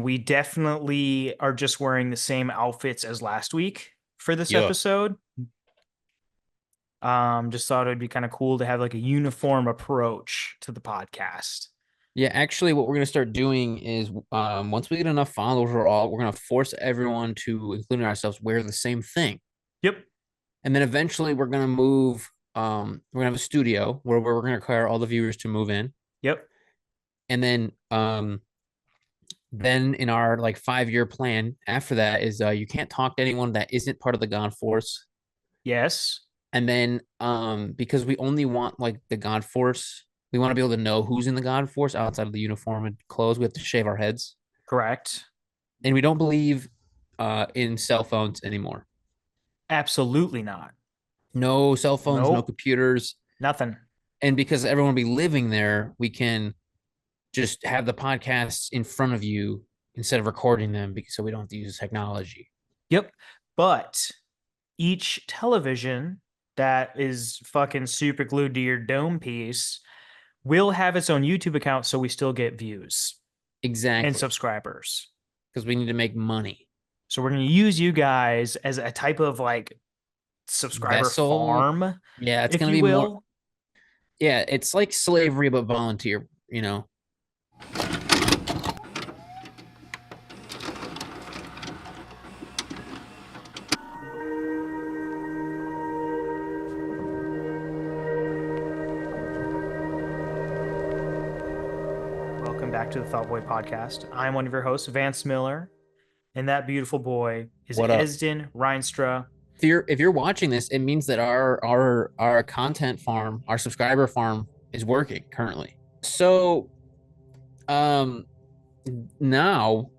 we definitely are just wearing the same outfits as last week for this Yeah. episode. Just thought it'd be kind of cool to have like a uniform approach to the podcast. Yeah, actually, what we're gonna start doing is, once we get enough followers, we're gonna force everyone to, including ourselves, wear the same thing, Yep. and then eventually we're gonna move. We're gonna have a studio where we're gonna require all the viewers to move in, Yep. and then in our like 5 year plan after that is you can't talk to anyone that isn't part of the God Force, Yes. and then because we only want like the God Force, we want to be able to know who's in the God Force outside of the uniform and clothes. We have to shave our heads. Correct. And we don't believe in cell phones anymore. Absolutely not. No cell phones, no Nope. computers. Nothing. And because everyone will be living there, we can just have the podcasts in front of you instead of recording them because so we don't have to use technology. Yep. But each television that is fucking super glued to your dome piece will have its own YouTube account so we still get views and Exactly. subscribers. Because we need to make money. So we're going to use you guys as a type of like subscriber Vessel. farm, Yeah, it's if gonna you be more. will. Yeah, it's like slavery but volunteer. Welcome back to the Thought Boy podcast. I'm one of your hosts, Vance Miller, and that beautiful boy is What up? Esden Reinstra. If you're watching this, it means that our content farm, our subscriber farm is working currently. So um now,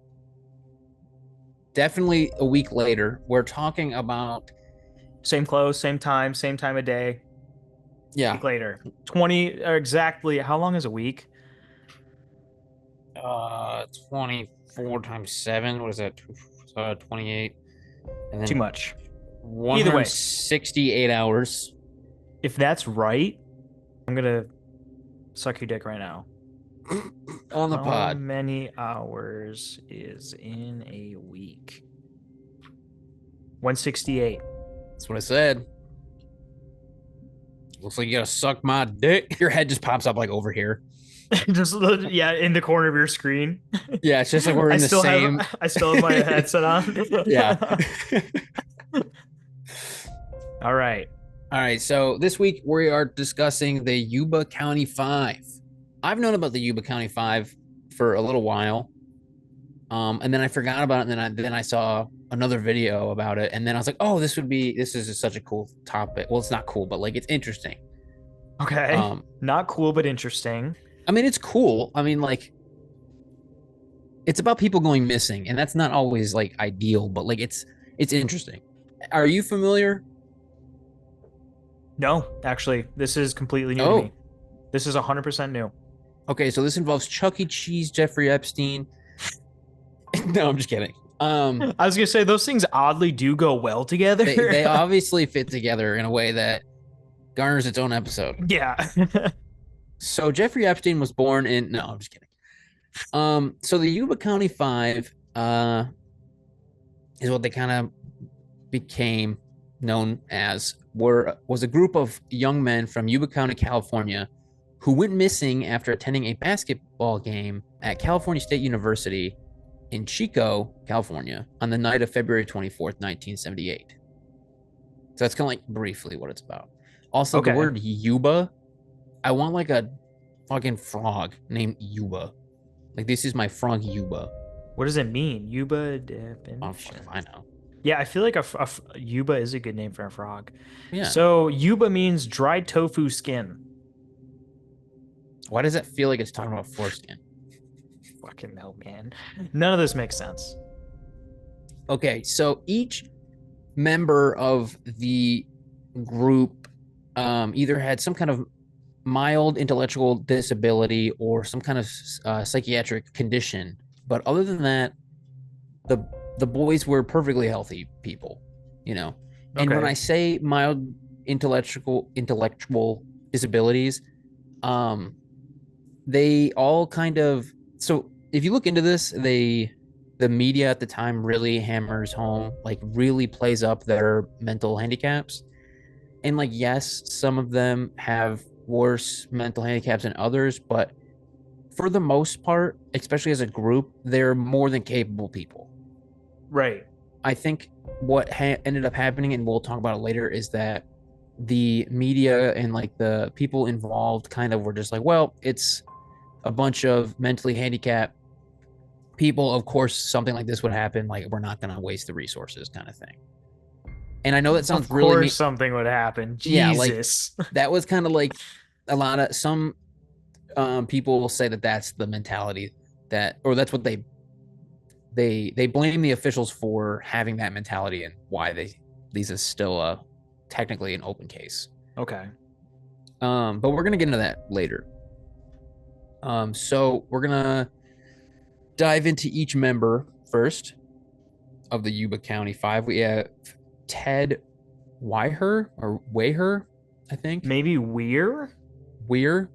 definitely a week later, we're talking about, Same clothes, same time of day. yeah, Week later, 20 or exactly. How long is a week? 24 times 7, what is that? 28, and Too then much. Either way, 168 hours if that's right, I'm gonna suck your dick right now. on the How pod. many hours is in a week? 168. That's what I said. Looks like you gotta suck my dick. Your head just pops up like over here. Just yeah, in the corner of your screen. Yeah, it's just like we're I in the still same. have I still have my headset on. Yeah. All right. All right, so this week we are discussing the Yuba County Five. I've known about the Yuba County Five for a little while, and then I forgot about it. And then I saw another video about it, and then I was like, "Oh, this is just such a cool topic." Well, it's not cool, but like it's interesting. Okay. Um, Not cool, but interesting. I mean, it's cool. I mean, like it's about people going missing, and that's not always like ideal, but like it's interesting. Are you familiar? No, actually, this is completely new to Oh, me. This is 100% new. okay. So this involves Chuck E. Cheese, Jeffrey Epstein. No, I'm just kidding. I was gonna say those things oddly do go well together. They obviously fit together in a way that garners its own episode. Yeah. So Jeffrey Epstein was born in. No, I'm just kidding. So the Yuba County Five is what they kind of became known as. Was a group of young men from Yuba County, California, who went missing after attending a basketball game at California State University in Chico, California, on the night of February 24th, 1978. So that's kind of like briefly what it's about. Also, the Okay. word Yuba, I want like a fucking frog named Yuba. Like, this is my frog Yuba. What does it mean? Yuba Oh, fuck definition. if I know. Yeah, I feel like Yuba is a good name for a frog. Yeah. So Yuba means dried tofu skin. Why does that feel like it's talking about foreskin? Fucking hell, man. None of this makes sense. Okay, so each member of the group either had some kind of mild intellectual disability or some kind of psychiatric condition. But other than that, the the boys were perfectly healthy people, you know. And when Okay. I say mild intellectual disabilities, um, they all kind of, so if you look into this, the media at the time really hammers home, like really plays up their mental handicaps. And like, yes, some of them have worse mental handicaps than others, but for the most part, especially as a group, they're more than capable people. Right. I think what ended up happening, and we'll talk about it later, is that the media and like the people involved kind of were just like, well, it's a bunch of mentally handicapped people. Of course, something like this would happen. Like, we're not going to waste the resources, kind of thing. And I know that Of sounds really course something would happen. yeah, like Jesus. that was kind of like a lot of some people will say that that's the mentality that, or that's what they blame the officials for having that mentality and why these is still technically an open case. Okay. But we're gonna get into that later. So we're gonna dive into each member first of the Yuba County Five. We have Ted Weiher or Wayher, I think. Maybe Weir? Weir.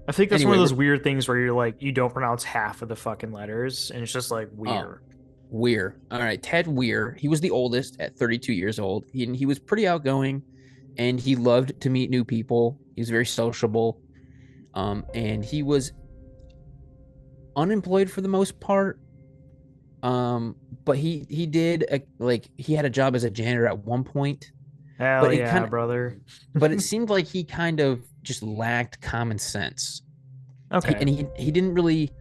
I think that's one Anyway, of we're those weird things where you're like, you don't pronounce half of the fucking letters, and it's just like oh, Weir. Weir. All right, Ted Weir. He was the oldest at 32 years old. He was pretty outgoing, and he loved to meet new people. He was very sociable, and he was unemployed for the most part. But he did like he had a job as a janitor at one point, Hell but it yeah, kind of brother. but it seemed like he kind of just lacked common sense. Okay. He didn't really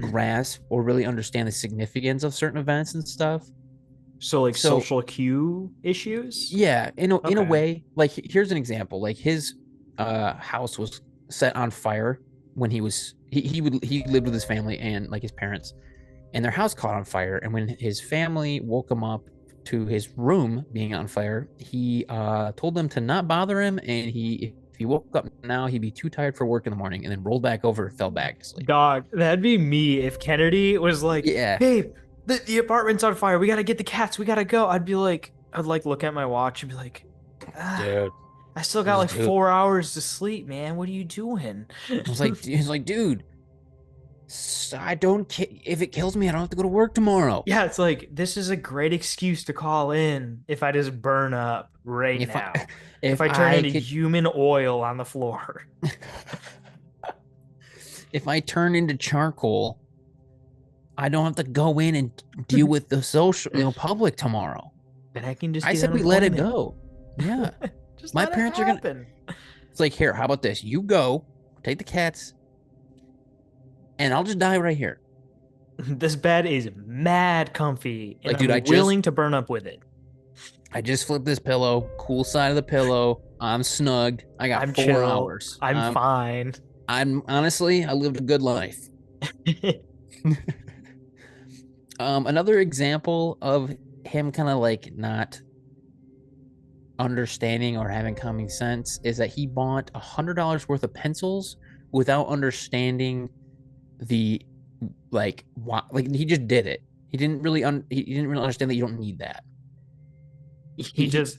grasp or really understand the significance of certain events and stuff. So like So social cue issues? yeah, in a Okay. way, like here's an example. Like his house was set on fire when he lived with his family and like his parents, and their house caught on fire. And when his family woke him up to his room being on fire, he told them to not bother him, and if he woke up now, he'd be too tired for work in the morning, and then rolled back over and fell back asleep. Dog, that'd be me if Kennedy was like, Yeah, babe, the apartment's on fire. We gotta get the cats. We gotta go. I'd like look at my watch and be like, ah, dude, I still got just like dude. 4 hours to sleep, man. What are you doing? He's like, dude, I don't. If it kills me, I don't have to go to work tomorrow. Yeah, it's like this is a great excuse to call in if I just burn up right If I, now. If if I turn I into could, human oil on the floor, if I turn into charcoal, I don't have to go in and deal with the public tomorrow. then I can just I get said we let it unemployment. go. Yeah, Just my let it parents are gonna. happen. It's like, here, how about this? You go, take the cats, and I'll just die right here. This bed is mad comfy, and Like, dude, I'm willing to burn up with it. I just flipped this pillow, cool side of the pillow. I'm snugged. I got I'm 4 chill. hours. I'm fine. I'm honestly, I lived a good life. Another example of him kind of like not understanding or having common sense is that he bought $100 worth of pencils without understanding the like why, like he just did it. He didn't really understand that you don't need that. He He just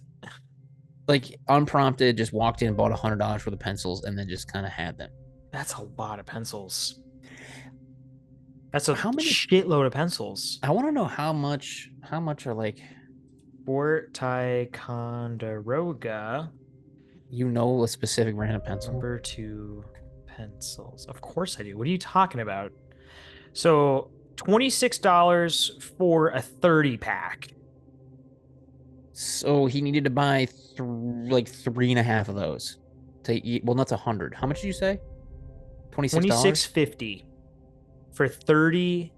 like unprompted just walked in and bought $100 worth of pencils and then just kind of had them. That's a lot of pencils. That's a How many? shitload of pencils. I want to know how much are like Fort Ticonderoga, a specific brand of pencil. number two pencils. Of course I do. What are you talking about? So $26 for a 30 pack. So he needed to buy like three and a half of those to eat. Well, that's 100. How much did you say? $26. 26.50 for 30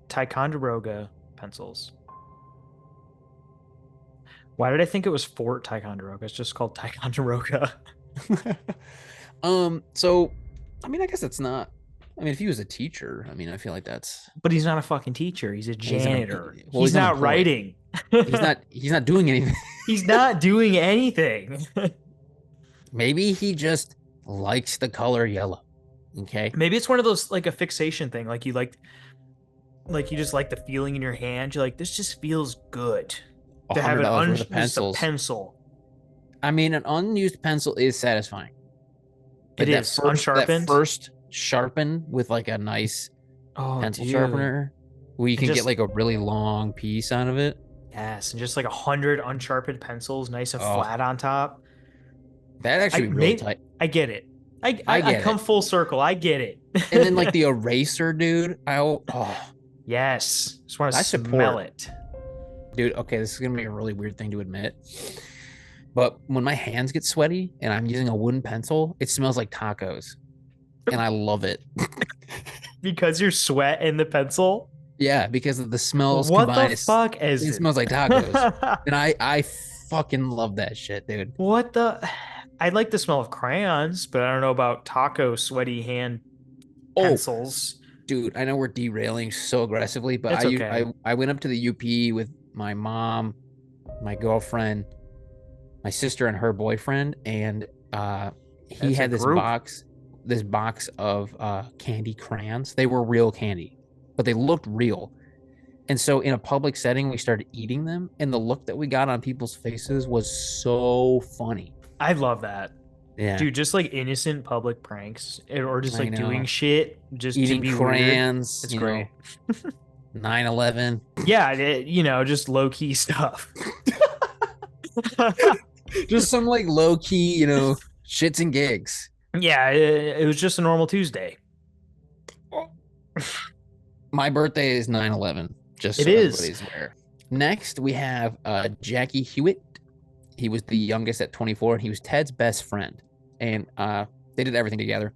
Ticonderoga pencils. Why did I think it was Fort Ticonderoga? It's just called Ticonderoga. So I mean, I guess it's not. I mean, if he was a teacher, I mean, I feel like that's But he's not a fucking teacher. He's a he's an janitor. well, He's he's not unemployed. writing. He's not doing anything. He's not doing anything. Maybe he just likes the color yellow. Okay. Maybe it's one of those like a fixation thing. Like you just like the feeling in your hand. You're like, this just feels good A to have hundred an dollars worth of just a pencils. pencil. I mean, an unused pencil is satisfying. It Like is unsharpened. that first sharpen with like a nice Oh, pencil dude. sharpener where you And can get just like a really long piece out of it. yes, and just like 100 unsharpened pencils, nice and Oh, flat on top. that actually I be really may tight. I get it. I, I I I get come it. full circle. I get And then like it. the eraser, dude. Yes. Just want to I smell support, it. dude. Okay, this is gonna be a really weird thing to admit, but when my hands get sweaty and I'm using a wooden pencil, it smells like tacos, and I love it. Because you're sweat in the pencil. Yeah, because of the smells What the combined, fuck is it it? smells like tacos, and I fucking love that shit, dude. What the? I like the smell of crayons, but I don't know about taco sweaty hand Oh, pencils. dude, I know we're derailing so aggressively, but It's okay. I went up to the UP with my mom, my girlfriend, my sister, and her boyfriend, and he It's a had group. this box of candy crayons. They were real candy, but they looked real. And so in a public setting, we started eating them, and the look that we got on people's faces was so funny. I love that. Yeah, Dude, just like innocent public pranks or just I like doing know. shit just to Eating be weird. crayons, It's great. 9/11. Yeah, just low key stuff. Just some like low key, shits and gigs. Yeah, it was just a normal Tuesday. My birthday is 9/11, just It so is. everybody's aware. Next, we have Jackie Hewitt. He was the youngest at 24, and he was Ted's best friend. And they did everything together.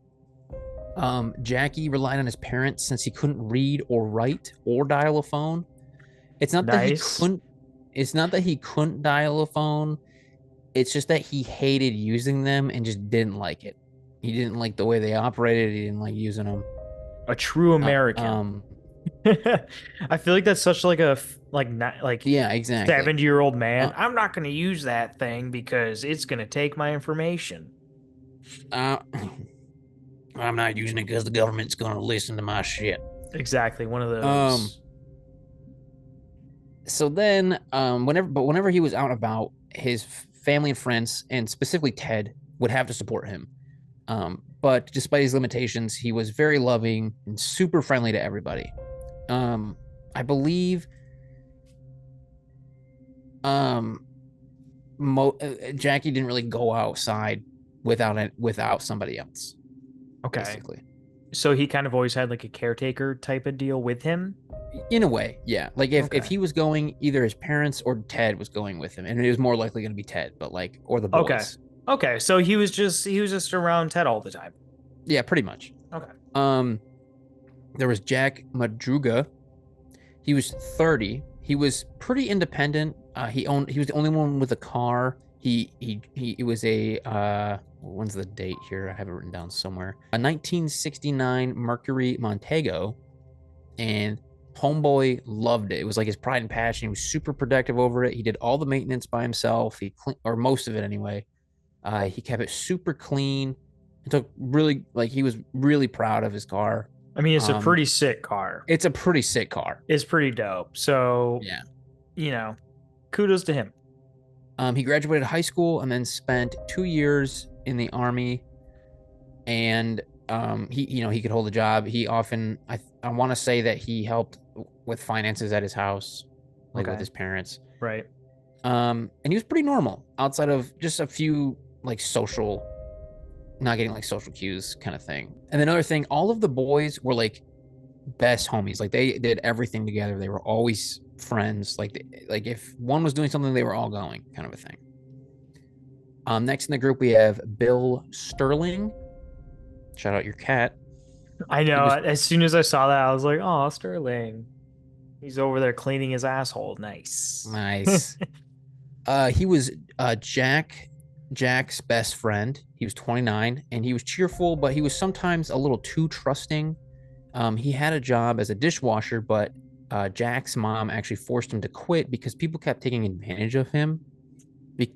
Jackie relied on his parents since he couldn't read or write or dial a phone. It's not that he Nice. couldn't. It's not that he couldn't dial a phone. It's just that he hated using them and just didn't like it. He didn't like the way they operated. He didn't like using them. A true Uh, American. um, I feel like that's such like like not like yeah, exactly. 70-year-old man. Uh, I'm not going to use that thing because it's going to take my information. uh, I'm not using it because the government's going to listen to my shit. Exactly, one of Um, those. so then, whenever he was out and about, his family and friends, and specifically Ted, would have to support him. But despite his limitations, he was very loving and super friendly to everybody. I believe um, Jackie didn't really go outside without somebody else, Okay. basically. So he kind of always had like a caretaker type of deal with him. In a way, yeah. Like if Okay. he was going, either his parents or Ted was going with him, and it was more likely going to be Ted, but like or the Okay. boys. Okay. So he was just around Ted all the time. Yeah, pretty much. Okay. Um, there was Jack Madruga. He was 30. He was pretty independent. He was the only one with a car. He was a when's the date here? I have it written down somewhere. A 1969 Mercury Montego, and homeboy loved it. It was like his pride and passion. He was super protective over it. He did all the maintenance by himself. He clean, or most of it anyway. He kept it super clean. It took really like he was really proud of his car. I mean, it's a Um, pretty sick car. it's a pretty sick car. It's pretty dope. So, Yeah. you know, kudos to him. He graduated high school and then spent 2 years in the army. And he could hold a job. He often, I want to say that he helped with finances at his house, like with Okay. his parents. Right. And he was pretty normal outside of just a few like not getting like social cues kind of thing. And another thing, all of the boys were like best homies. Like they did everything together. They were always friends. Like if one was doing something, they were all going, kind of a thing. Next in the group we have Bill Sterling. Shout out your cat. I He know. was As soon as I saw that, I was like, oh, Sterling. He's over there cleaning his asshole. Nice. nice. He was Jack's best friend. He was 29 and he was cheerful, but he was sometimes a little too trusting. He had a job as a dishwasher, but Jack's mom actually forced him to quit because people kept taking advantage of him be-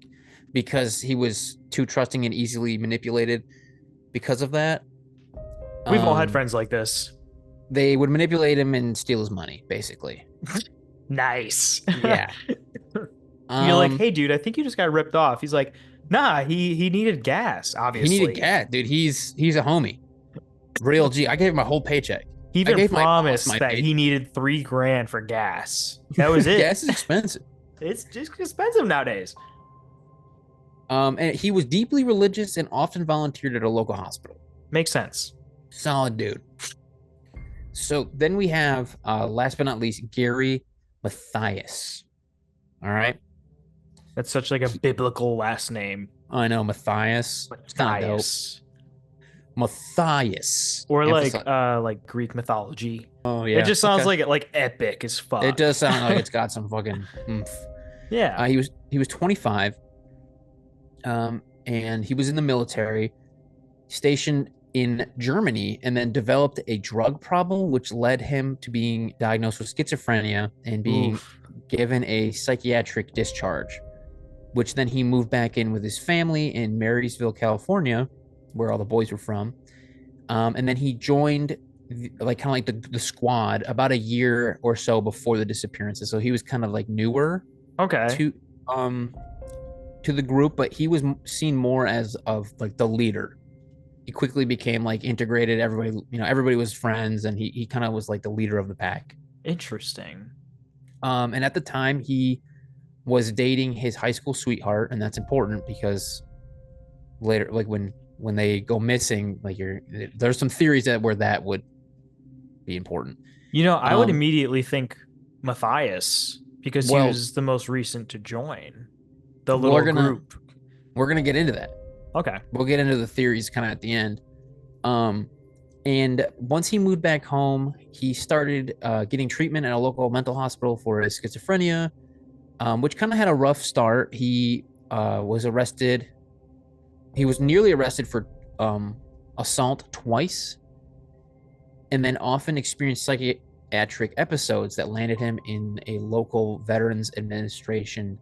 because he was too trusting and easily manipulated because of that. We've all had Um, friends like this. they would manipulate him and steal his money, basically. Nice. Yeah. You're like, Um, hey, dude, I think you just got ripped off. He's like, nah, he needed gas, he needed obviously. cat, dude. He's a homie. Real G. I gave him a whole paycheck. He I even gave my boss promised my that he paycheck. needed 3 grand for gas. That was it. Gas is expensive. It's just expensive nowadays. And he was deeply religious and often volunteered at a local hospital. Makes sense. Solid dude. So then we have, last but not least, Gary Mathias. All right. That's such like a biblical last name. I know Matthias. It's kind of dope. Matthias. Matthias. Or Emphasize. like Greek mythology. Oh It yeah. just sounds Okay. like epic as It fuck. does sound like it's got some fucking oomph. Yeah. He was 25, and he was in the military, stationed in Germany, and then developed a drug problem, which led him to being diagnosed with schizophrenia and being Oof. given a psychiatric discharge. Which then he moved back in with his family in Marysville, California, where all the boys were from. And then he joined like kind of like the squad about a year or so before the disappearances. So he was kind of like newer Okay. to um to the group, but he was seen more as of like the leader. He quickly became like integrated. Everybody was friends, and he kind of was like the leader of the pack. Interesting. And at the time, he was dating his high school sweetheart, and that's important because later, like when they go missing, like there's some theories where that would be important. I would Um, immediately think Matthias because he well, was the most recent to join the we're little gonna group. we're gonna get into that. Okay. We'll get into the theories kind of at the end. Um, and once he moved back home, he started getting treatment at a local mental hospital for his schizophrenia, which kind of had a rough start. He was arrested. He was nearly arrested for assault twice, and then often experienced psychiatric episodes that landed him in a local Veterans Administration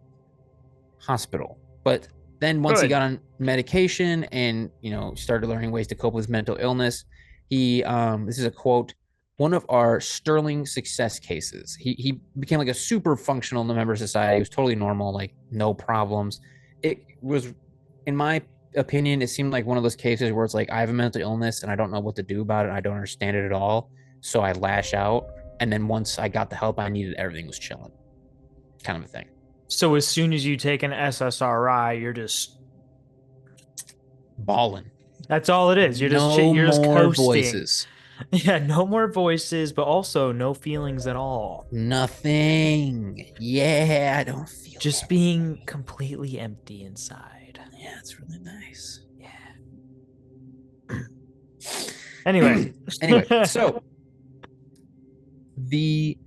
hospital. But then once he Good. got on medication and started learning ways to cope with mental illness, he this is a quote, one of our sterling success cases. He became like a super functional member of society. He was totally normal, like no problems. It was, in my opinion, it seemed like one of those cases where it's like, I have a mental illness and I don't know what to do about it. I don't understand it at all. So I lash out. And then once I got the help I needed, everything was chilling. Kind of a thing. So as soon as you take an SSRI, you're just Balling. that's all it is. No You're just more coasting. voices. Yeah, no more voices, but also no feelings at all. Nothing. Yeah, I don't feel Just it. being completely empty inside. Yeah, it's really nice. Yeah. Anyway. Anyway, so the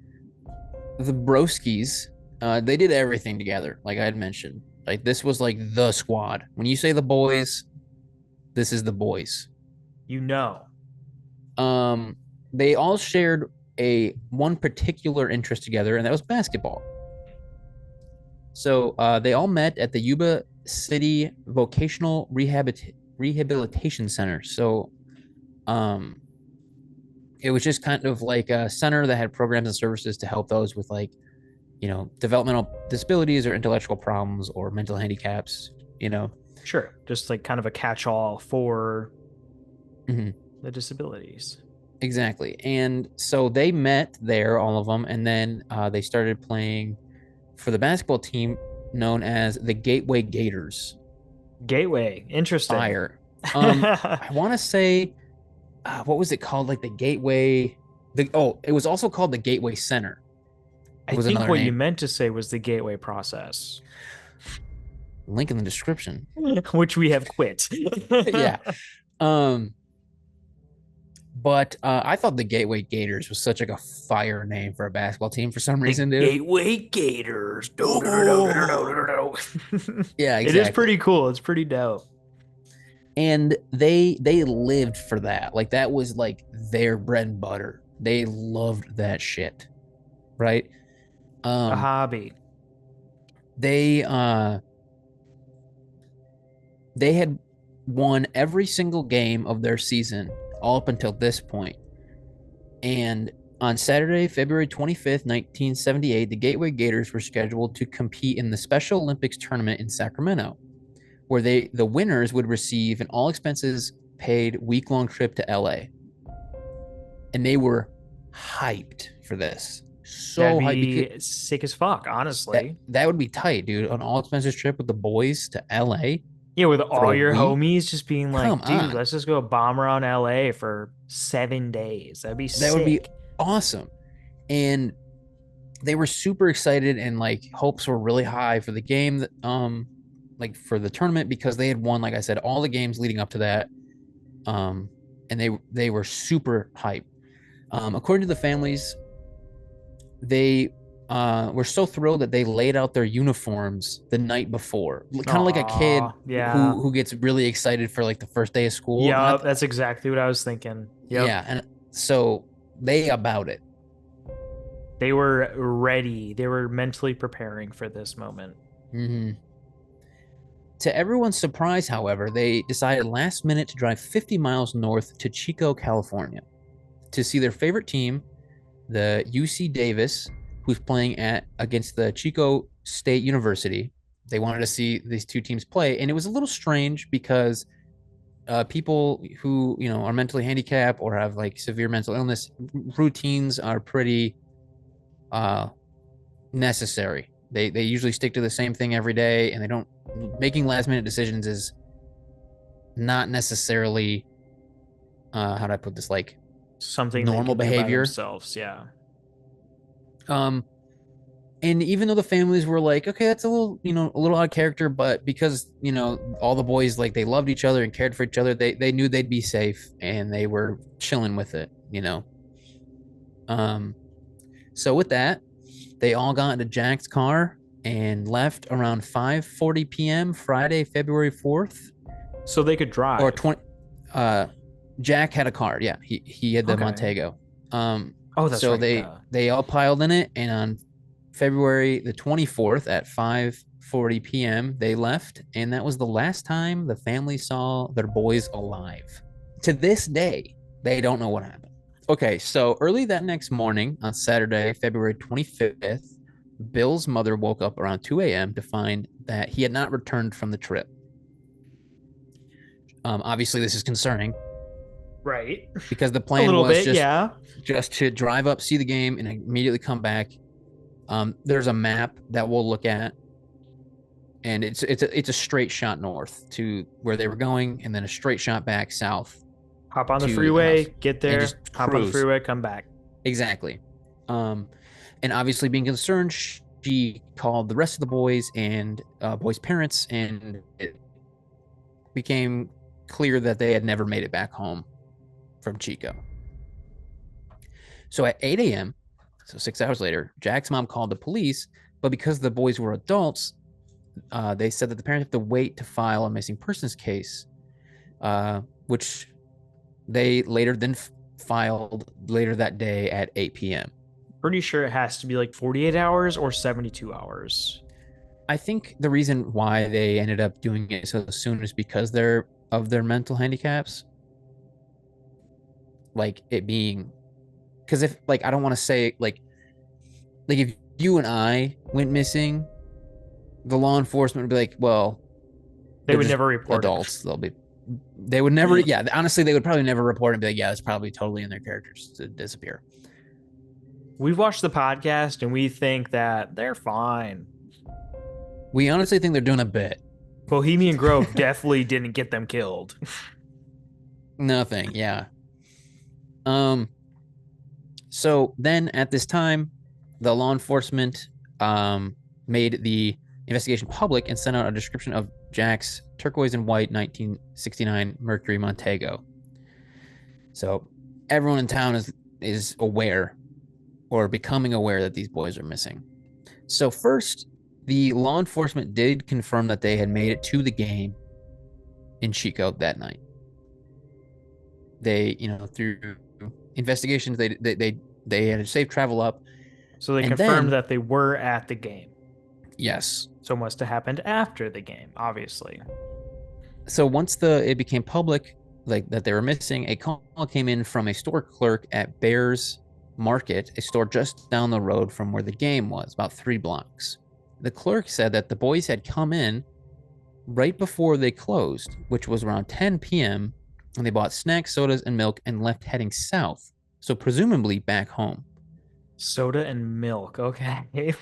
broskies, they did everything together, like I had mentioned. Like this was like the squad. When you say the boys, this is the boys. you know. Um, they all shared a one particular interest together, and that was basketball. So they all met at the Yuba City Vocational Rehabilitation Center. So um, it was just kind of like a center that had programs and services to help those with like, developmental disabilities or intellectual problems or mental handicaps, Sure. Just like kind of a catch-all for Mhm. the disabilities. Exactly. And so they met there, all of them, and then they started playing for the basketball team known as the Gateway Gators. Gateway. Interesting. Fire. I I want to say, what was it called? Like the Gateway. It was also called the Gateway Center. Was think another what you name. meant to say was the gateway process, Link in the description. which we have quit. Yeah. Um, but I thought the Gateway Gators was such like a fire name for a basketball team for some The reason, dude. Gateway Gators. Oh. Yeah, It is exactly. pretty cool. It's pretty dope. And they lived for that. Like that was like their bread and butter. They loved that shit, right? A Um, hobby. they they had won every single game of their season all up until this point. And on Saturday, February 25th, 1978, the Gateway Gators were scheduled to compete in the Special Olympics tournament in Sacramento, where the winners would receive an all expenses paid week-long trip to LA. and they were hyped for this. That'd So hyped because be sick as fuck, that honestly. that would be tight, dude. An all expenses trip with the boys to LA Yeah, with for a all your week. homies just being Come like, dude, on. let's just go bomb around LA for 7 days. That'd be That would be sick. awesome. And they were super excited and like hopes were really high for the game that like for the tournament because they had won, like I said, all the games leading up to that. Um and they were super hyped. According to the families, they were so thrilled that they laid out their uniforms the night before, kind of like a kid Aw, yeah. who gets really excited for like the first day of school. Yup, Not that's exactly what I was thinking. Yep. Yeah, and so they about it. They were ready. They were mentally preparing for this moment. Mm-hmm. To everyone's surprise, however, they decided last minute to drive 50 miles north to Chico, California, to see their favorite team, the UC Davis, who's playing at against the Chico State University. They wanted to see these two teams play, and it was a little strange because people who are mentally handicapped or have like severe mental illness, routines are pretty uh, necessary. They usually stick to the same thing every day, and they don't making last minute decisions is not necessarily how do I put this, like Something they normal can do by behavior. themselves. Yeah. Um, and even though the families were like, okay, that's a little, a little out of character, but because all the boys, like, they loved each other and cared for each other, they knew they'd be safe and they were chilling with it. Um, so with that, they all got into Jack's car and left around 5:40 p.m. Friday, February 4th, So they could or drive. 20. Uh, Jack had a car. Yeah, he had the Okay. Montego. Oh, that's So right. they Duh. they all piled in it, and on February the 24th at 5:40 p.m. they left, and that was the last time the family saw their boys alive. To this day, they don't know what happened. Okay, so early that next morning on Saturday, February 25th, Bill's mother woke up around 2 a.m. to find that he had not returned from the trip. Obviously, this is concerning Right. because the A plan little was bit. just Yeah. just to drive up, see the game, and immediately come back. There's a map that we'll look at, and it's a straight shot north to where they were going, and then a straight shot back south Hop on the to the house, freeway, get and there, just hop on the cruise. freeway, come back. Exactly. Um, and obviously, being concerned, she called the rest of the boys and boys' parents, and it became clear that they had never made it back home from Chico. So at 8 a.m., so 6 hours later, Jack's mom called the police, but because the boys were adults, they said that the parents have to wait to file a missing persons case, which they later then filed later that day at 8 p.m. Pretty sure it has to be like 48 hours or 72 hours. I think the reason why they ended up doing it so soon is because they're of their mental handicaps, like it being, because if, like, I don't want to say like if you and I went missing, the law enforcement would be like, well, They they're would just never report it. adults. They would never, yeah, honestly, they would probably never report and be like, yeah, it's probably totally in their characters to disappear. We've watched the podcast and we think that they're fine. We honestly think they're doing a bit. Bohemian Grove definitely didn't get them killed. Nothing, yeah. Um, so then at this time, the law enforcement made the investigation public and sent out a description of Jack's turquoise and white 1969 Mercury Montego. So everyone in town is aware or becoming aware that these boys are missing. So first, the law enforcement did confirm that they had made it to the game in Chico that night. They, through investigations, they had a safe travel up. So they And confirmed then, that they were at the game. yes. So it must have happened after the game, obviously. So once it became public, like that they were missing, a call came in from a store clerk at Bears Market, a store just down the road from where the game was, about 3 blocks. The clerk said that the boys had come in right before they closed, which was around 10 p.m., and they bought snacks, sodas, and milk and left heading south. So presumably back home. Soda and milk. Okay.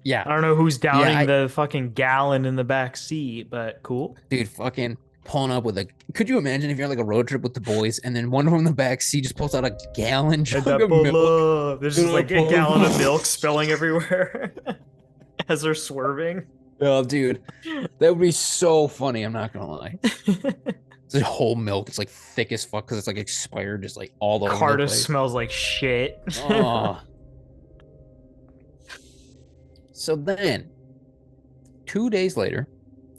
Yeah. I don't know who's Yeah, downing the fucking gallon in the back seat, but cool. dude, fucking pulling up with a. Could you imagine if you're like a road trip with the boys and then one from the back seat just pulls out a gallon And jug that of pull milk? up. There's just Dude, like a gallon of milk spilling everywhere as they're swerving. oh, dude, that would be so funny. I'm not gonna lie. It's like whole milk. It's like thick as fuck because it's like expired, just like all over the Carta place. smells like shit. Oh, so then 2 days later,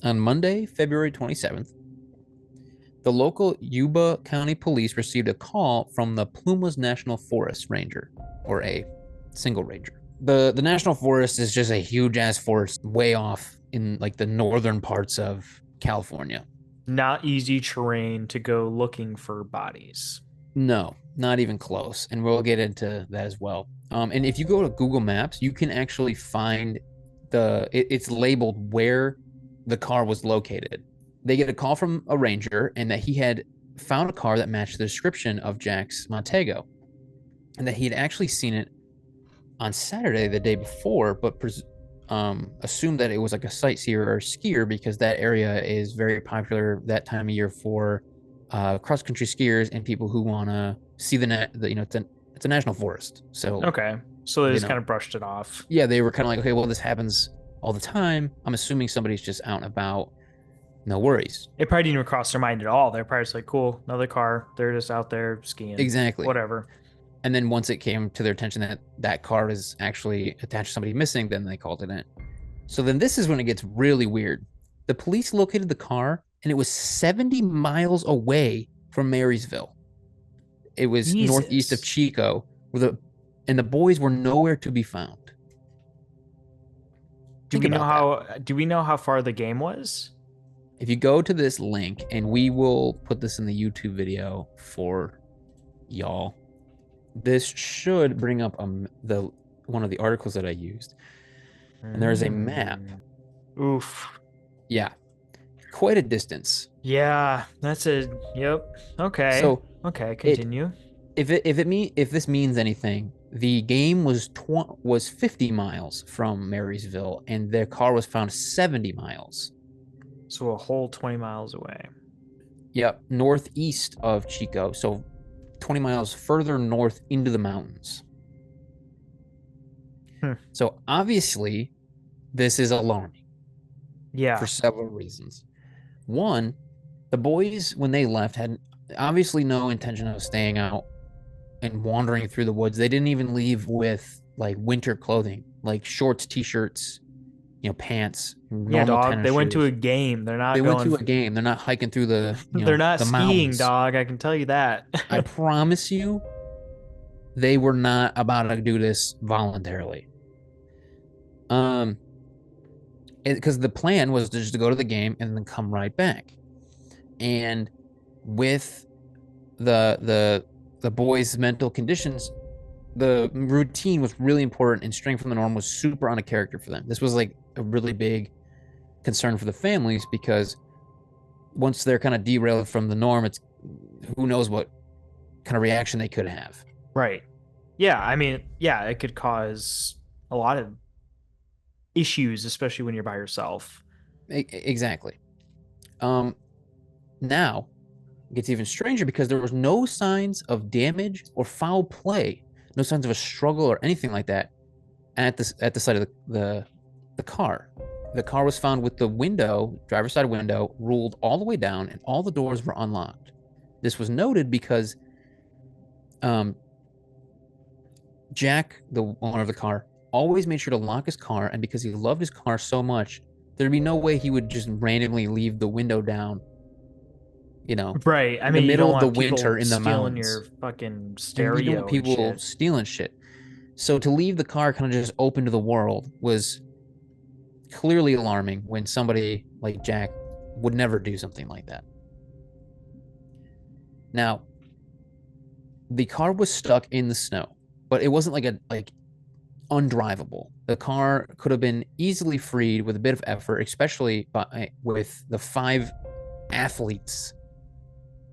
on Monday, February 27th, the local Yuba County Police received a call from the Plumas National Forest Ranger, or a single ranger. The National Forest is just a huge ass forest way off in like the northern parts of California. Not easy terrain to go looking for bodies. No, not even close. And we'll get into that as well. And if you go to Google Maps, you can actually find it's labeled where the car was located. They get a call from a ranger and that he had found a car that matched the description of Jack's Montego and that he had actually seen it on Saturday, the day before, but assumed that it was like a sightseer or skier because that area is very popular that time of year for cross country skiers and people who want to see it's a national forest. So, Okay. So they you just kind know, of brushed it off. yeah, they were kind of like, okay, well, this happens all the time. I'm assuming somebody's just out and about. No worries. It probably didn't even cross their mind at all. They're probably just like, cool, another car. They're just out there skiing. Exactly. Whatever. And then once it came to their attention that that car is actually attached to somebody missing, then they called it in. So then this is when it gets really weird. The police located the car and it was 70 miles away from Marysville. It was northeast of Jesus. Chico, and the boys were nowhere to be found. Think about that. Do we know how far the game was? If you go to this link, and we will put this in the YouTube video for y'all, this should bring up the one of the articles that I used, and there is a map. Oof. Yeah, quite a distance. Yeah, that's a yep. Okay. So Okay, it continue. if this means anything, the game was 50 miles from Marysville, and their car was found 70 miles. So a whole 20 miles away. Yep, northeast of Chico, so 20 miles further north into the mountains. So obviously, this is alarming Yeah. for several reasons. One, the boys, when they left, had obviously no intention of staying out and wandering through the woods. They didn't even leave with like winter clothing, like shorts, t-shirts, pants, Yeah, normal dog. tennis They went to shoes. a game. They're They not went going to a game. They're not hiking through they're not the skiing, mountains. dog. I can tell you that. I promise you, they were not about to do this voluntarily. Because the plan was just to go to the game and then come right back. And with the boys' mental conditions, the routine was really important, and straying from the norm was super on a character for them. This was like a really big concern for the families because once they're kind of derailed from the norm, it's who knows what kind of reaction they could have. Right. Yeah, I mean, yeah, it could cause a lot of issues, especially when you're by yourself. Exactly. Now it gets even stranger because there was no signs of damage or foul play, no signs of a struggle or anything like that at the side of the car. The car was found with the driver's side window, ruled all the way down, and all the doors were unlocked. This was noted because Jack, the owner of the car, always made sure to lock his car, and because he loved his car so much, there'd be no way he would just randomly leave the window down, Right. I in the mean, you don't middle of the want people winter in the stealing mountains. your fucking And you don't want stereo and people shit. stealing shit. So to leave the car kind of just open to the world was clearly alarming when somebody like Jack would never do something like that. Now, the car was stuck in the snow, but it wasn't like undrivable. The car could have been easily freed with a bit of effort, especially with the 5 athletes.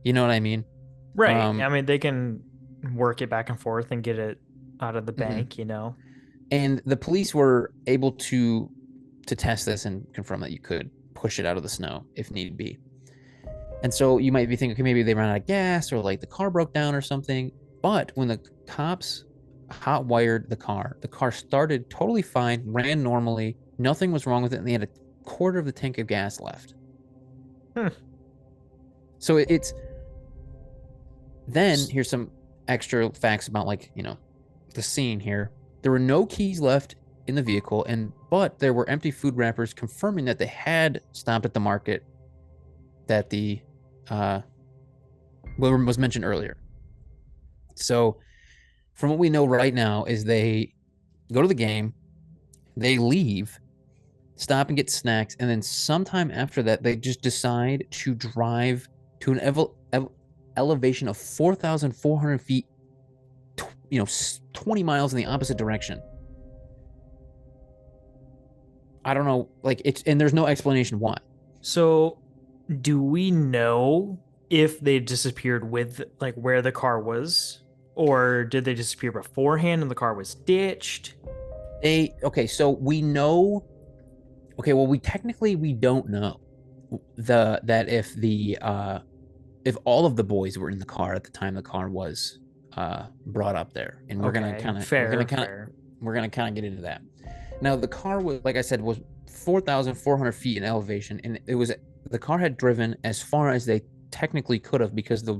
You know what I mean? Right. I mean, they can work it back and forth and get it out of the Mm-hmm. bank, you know? And the police were able to test this and confirm that you could push it out of the snow if need be. And so you might be thinking, okay, maybe they ran out of gas or like the car broke down or something. But when the cops hot wired the car started totally fine, ran normally, nothing was wrong with it, and they had a quarter of the tank of gas left. Hmm. So it's then here's some extra facts about like, the scene here. There were no keys left in the vehicle, but there were empty food wrappers confirming that they had stopped at the market that the was mentioned earlier. So from what we know right now is they go to the game, they leave, stop and get snacks, and then sometime after that they just decide to drive to an elevation of 4,400 feet, 20 miles in the opposite direction. I don't know, like and there's no explanation why. So, do we know if they disappeared with like where the car was, or did they disappear beforehand and the car was ditched? So we know. Okay, well, we don't know that if all of the boys were in the car at the time the car was brought up there, and we're gonna Okay, kind of fair. get into that. Now the car was, like I said, was 4,400 feet in elevation, and the car had driven as far as they technically could have because the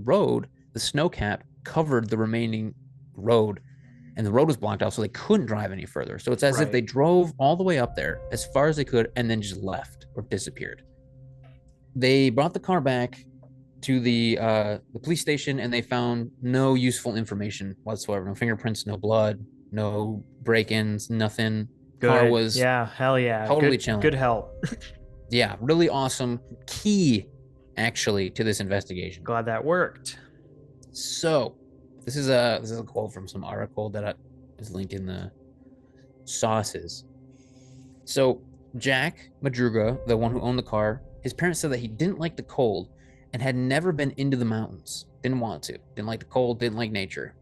snowcat covered the remaining road, and the road was blocked off, so they couldn't drive any further. So it's as if Right. they drove all the way up there as far as they could and then just left or disappeared. They brought the car back to the police station, and they found no useful information whatsoever. No fingerprints, no blood, no break-ins, nothing. Car Good. was Yeah, hell yeah. totally Good chilling. help. Yeah, really awesome. Key, actually, to this investigation. Glad that worked. So, this is a quote from some article that is linked in the sauces. So, Jack Madruga, the one who owned the car, his parents said that he didn't like the cold and had never been into the mountains. Didn't want to. Didn't like the cold. Didn't like nature.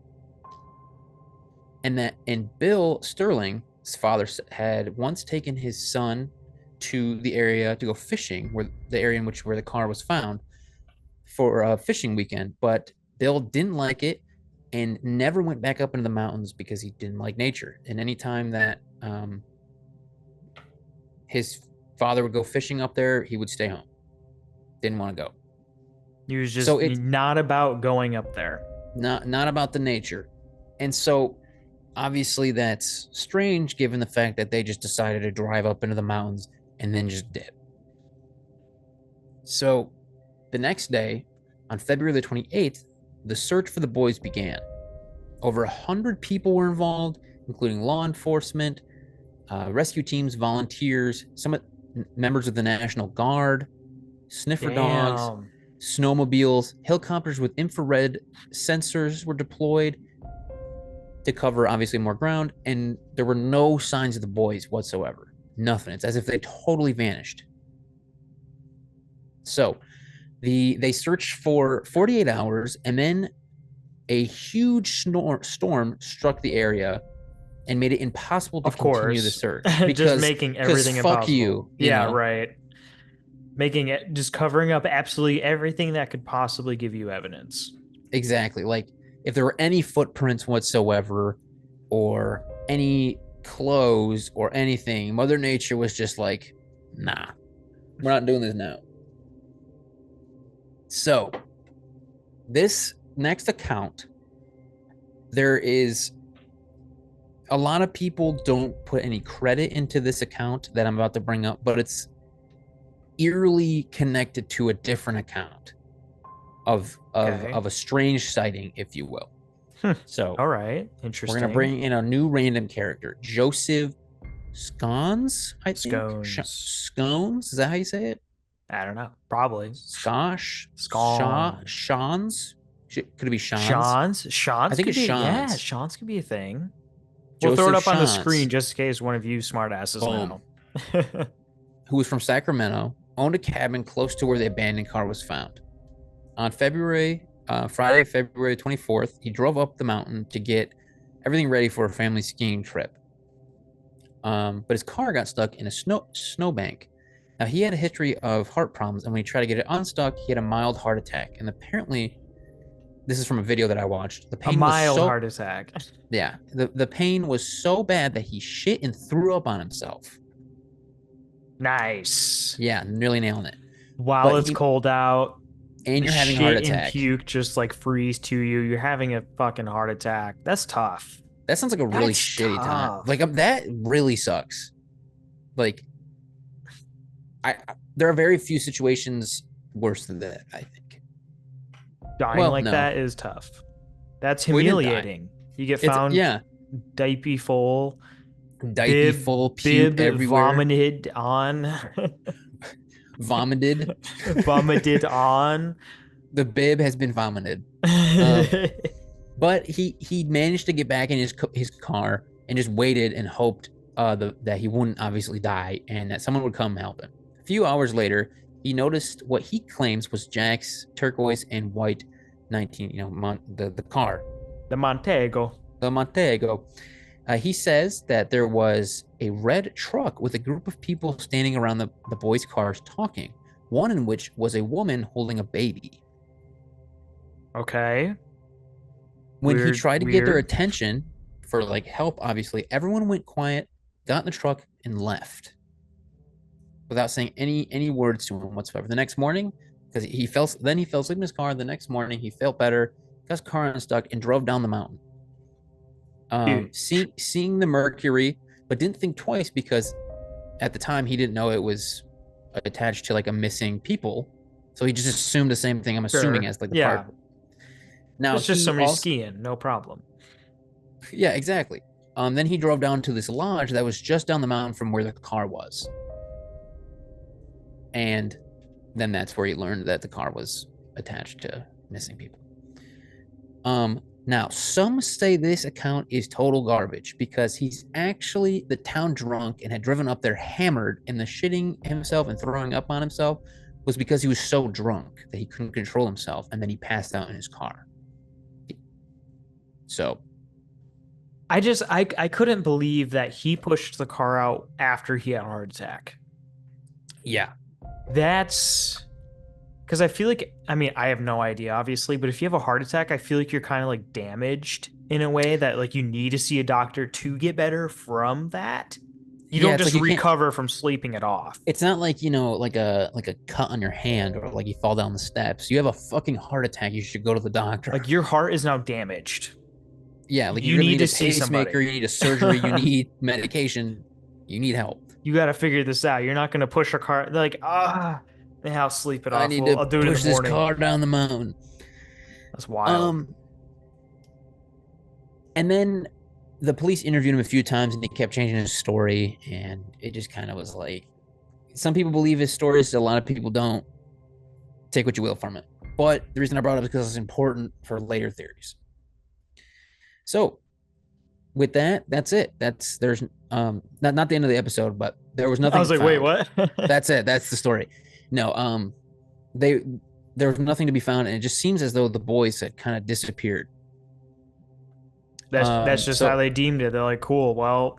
And Bill Sterling, his father, had once taken his son to the area to go fishing, where the area in where the car was found, for a fishing weekend. But Bill didn't like it and never went back up into the mountains because he didn't like nature. And anytime that his father would go fishing up there, he would stay home. Didn't want to go. He was So just it's not about going up there. not about the nature. And so obviously that's strange given the fact that they just decided to drive up into the mountains and then just did. So the next day, on February the 28th, the search for the boys began. Over 100 people were involved, including law enforcement, rescue teams, volunteers, some members of the National Guard, sniffer dogs, Damn. snowmobiles, helicopters with infrared sensors were deployed to cover obviously more ground, and there were no signs of the boys whatsoever. Nothing. It's as if they totally vanished. So they searched for 48 hours, and then a huge storm struck the area and made it impossible to Of continue the course. search Just making because everything fuck impossible. you, Yeah, right. Making it just covering up absolutely everything that could possibly give you evidence. Exactly. Like if there were any footprints whatsoever or any clothes or anything, Mother Nature was just like, nah, we're not doing this now. So this next account, there is a lot of people don't put any credit into this account that I'm about to bring up, but it's eerily connected to a different account of Okay. a strange sighting, if you will. So All right. we're gonna Interesting. bring in a new random character, Joseph Scones, I think. Scones. Scones, is that how you say it? I don't know. Probably. Skosh, Scones. Shans. Could it be Shans? Shans. I Shans think could it's be, yeah, Shans. Shans could be a thing. We'll throw it Joseph up on the screen Shans. just in case one of you smartasses Boom. know. Who was from Sacramento, owned a cabin close to where the abandoned car was found. On February Friday, February 24th, he drove up the mountain to get everything ready for a family skiing trip. But his car got stuck in a snowbank. Now he had a history of heart problems, and when he tried to get it unstuck, he had a mild heart attack. And apparently, this is from a video that I watched. The A pain was mild so heart attack. yeah, the pain was so bad that he shit and threw up on himself. Nice. Yeah, nearly nailing it. While But it's he cold out, and the you're having a heart shit and attack. puke just like freeze to you. You're having a fucking heart attack. That's tough. That sounds like a really That's shitty time. tough. Like that really sucks. Like there are very few situations worse than that, I think. Dying Well, like no. that is tough. That's Well, he didn't die. humiliating. You get It's found yeah, diaper full, diaper bib full, puke bib everywhere, vomited on, vomited. vomited on. The bib has been vomited. But he managed to get back in his car and just waited and hoped that he wouldn't obviously die and that someone would come help him. A few hours later, he noticed what he claims was Jack's turquoise and white 19, the car, The Montego. the Montego. He says that there was a red truck with a group of people standing around the boys' cars talking, one in which was a woman holding a baby. Okay. When he Weird, tried to get their weird. attention for like help, obviously, everyone went quiet, got in the truck, and left without saying any words to him whatsoever. The next morning, because he fell asleep in his car. The next morning, he felt better, got his car unstuck, and drove down the mountain. Dude, Seeing the mercury, but didn't think twice because at the time he didn't know it was attached to like a missing people, so he just assumed the same thing. I'm assuming sure. as like the Yeah. part. Now It's just he somebody also skiing. No problem. Yeah, exactly. Then he drove down to this lodge that was just down the mountain from where the car was. And then that's where he learned that the car was attached to missing people. Now, some say this account is total garbage because he's actually the town drunk and had driven up there hammered, and the shitting himself and throwing up on himself was because he was so drunk that he couldn't control himself, and then he passed out in his car. So I couldn't believe that he pushed the car out after he had a heart attack. yeah, That's because I feel like, I mean, I have no idea, obviously, but if you have a heart attack, I feel like you're kind of like damaged in a way that like you need to see a doctor to get better from that. You yeah, don't it's like just you can't. recover from sleeping it off. It's not like like a cut on your hand or like you fall down the steps. You have a fucking heart attack. You should go to the doctor. Like your heart is now damaged. Yeah, like you You really need need to a see pacemaker. somebody. You need a surgery. You need medication. You need help. You got to figure this out. You're not going to push a car like, I'll sleep it I off. need Well, to I'll do it in the push this morning. car down the mountain. That's wild. Um, and then the police interviewed him a few times, and he kept changing his story, and it just kind of was like, some people believe his stories, a lot of people don't. Take what you will from it. But the reason I brought it up is because it's important for later theories. So with that, that's it. There's not the end of the episode, but there was I nothing was like, wait, found. what? That's it. That's the story. No, they there was nothing to be found, and it just seems as though the boys had kind of disappeared. That's just how So they deemed it. They're like, cool, well,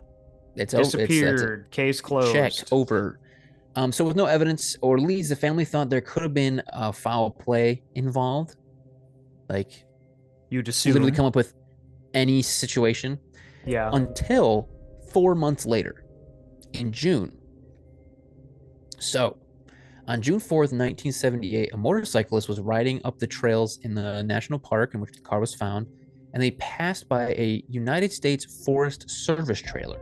that's it. disappeared, case Check closed. over. So with no evidence or leads, the family thought there could have been foul play involved. Like You'd literally assume. come up with any situation Yeah. until 4 months later in June. So on June 4th, 1978, a motorcyclist was riding up the trails in the national park in which the car was found, and they passed by a United States Forest Service trailer.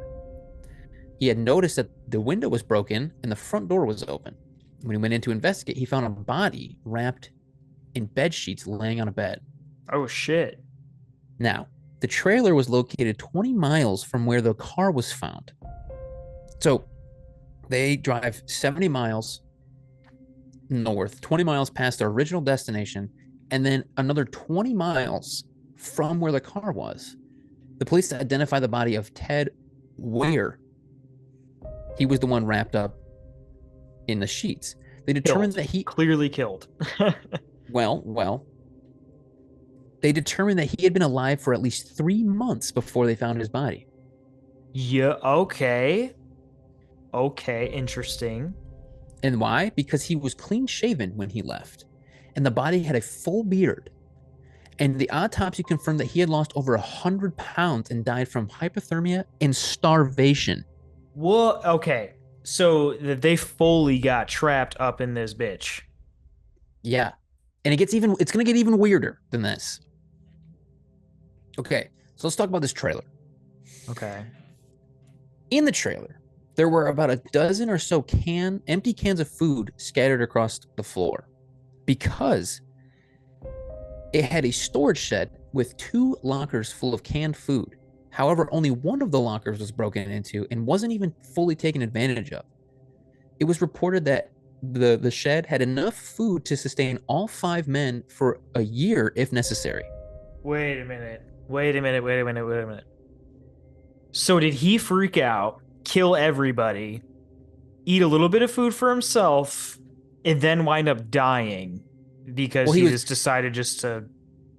He had noticed that the window was broken and the front door was open. When he went in to investigate, he found a body wrapped in bed sheets laying on a bed. Oh, shit. Now, the trailer was located 20 miles from where the car was found. So they drive 70 miles north, 20 miles past their original destination, and then another 20 miles from where the car was. The police identify the body of Ted Weir. He was the one wrapped up in the sheets. They determined Killed. that he Clearly killed. well, They determined that he had been alive for at least 3 months before they found his body. Yeah, okay. Okay, interesting. And why? Because he was clean shaven when he left, and the body had a full beard. And the autopsy confirmed that he had lost over 100 pounds and died from hypothermia and starvation. Well, okay. So that they fully got trapped up in this bitch. Yeah. And it's going to get even weirder than this. Okay. So let's talk about this trailer. Okay. In the trailer, there were about a dozen or so empty cans of food scattered across the floor because it had a storage shed with 2 lockers full of canned food. However, only one of the lockers was broken into and wasn't even fully taken advantage of. It was reported that the shed had enough food to sustain all 5 men for a year if necessary. Wait a minute. Wait a minute. Wait a minute. Wait a minute. So did he freak out, kill everybody, eat a little bit of food for himself, and then wind up dying because Well, he just decided just to.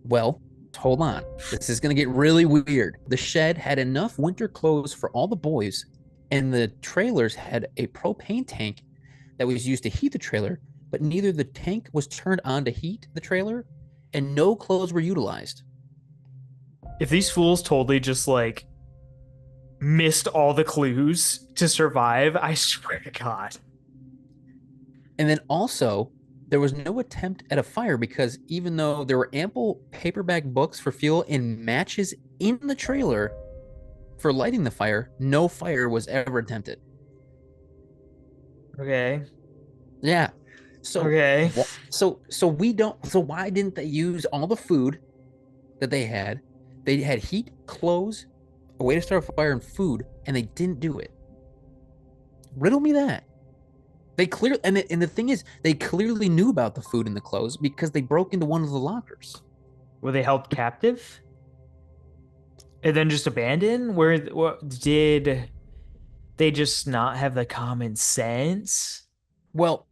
well, hold on. This is going to get really weird. The shed had enough winter clothes for all the boys, and the trailers had a propane tank that was used to heat the trailer, but neither the tank was turned on to heat the trailer, and no clothes were utilized. If these fools totally just like missed all the clues to survive, I swear to God. And then also, there was no attempt at a fire because even though there were ample paperback books for fuel and matches in the trailer for lighting the fire, no fire was ever attempted. Okay. Yeah. So Okay. so we don't so why didn't they use all the food that they had? They had heat, clothes, a way to start a fire, and food, and they didn't do it. Riddle me that. They clearly and the thing is, they clearly knew about the food and the clothes because they broke into one of the lockers. Were they held captive? And then just abandoned? Where what did they just not have the common sense? Well,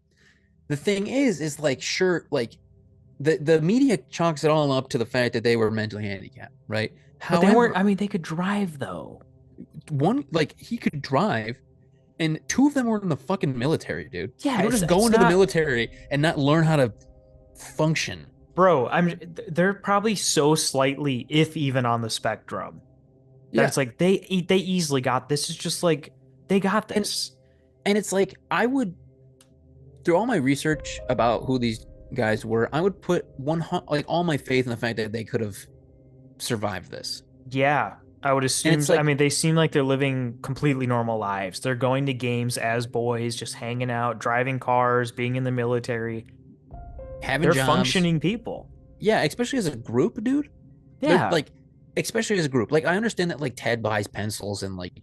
the thing is like sure, like the media chalks it all up to the fact that they were mentally handicapped, right? But they weren't, However, I mean, they could drive though. one like he could drive, and 2 of them were in the fucking military, dude. Yeah, You don't just go it's into the not, military and not learn how to function. bro. They're probably so slightly, if even on the spectrum, that Yeah, it's like they easily got this. Is just like they got and this. and it's like I would through all my research about who these guys were, I would put like all my faith in the fact that they could have survived this. Yeah, I would And assume. it's I like mean, they seem like they're living completely normal lives. They're going to games as boys, just hanging out, driving cars, being in the military. having They're jobs. functioning people. Yeah, especially as a group, dude. They're Yeah, like, especially as a group. Like I understand that like Ted buys pencils and like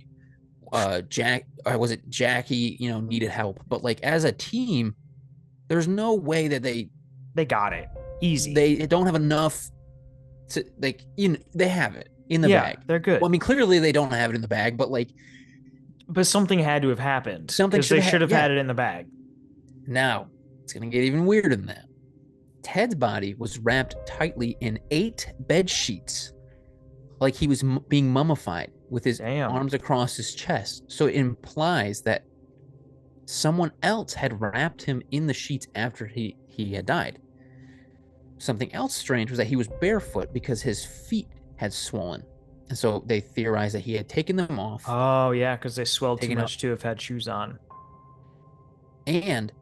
Jack was it Jackie, needed help, but like as a team, there's no way that they got it. Easy. they don't have enough to like they have it in the Yeah, bag. they're good. Well, I mean, clearly they don't have it in the bag, but like But something had to have happened something because they should should have. have Yeah. had it in the bag. Now it's gonna get even weirder than that. Ted's body was wrapped tightly in 8 bed sheets, like he was being mummified with his Damn. arms across his chest. So it implies that someone else had wrapped him in the sheets after he had died. Something else strange was that he was barefoot because his feet had swollen. And so they theorized that he had taken them off, Oh yeah, because they swelled too taken up, much to have had shoes on. and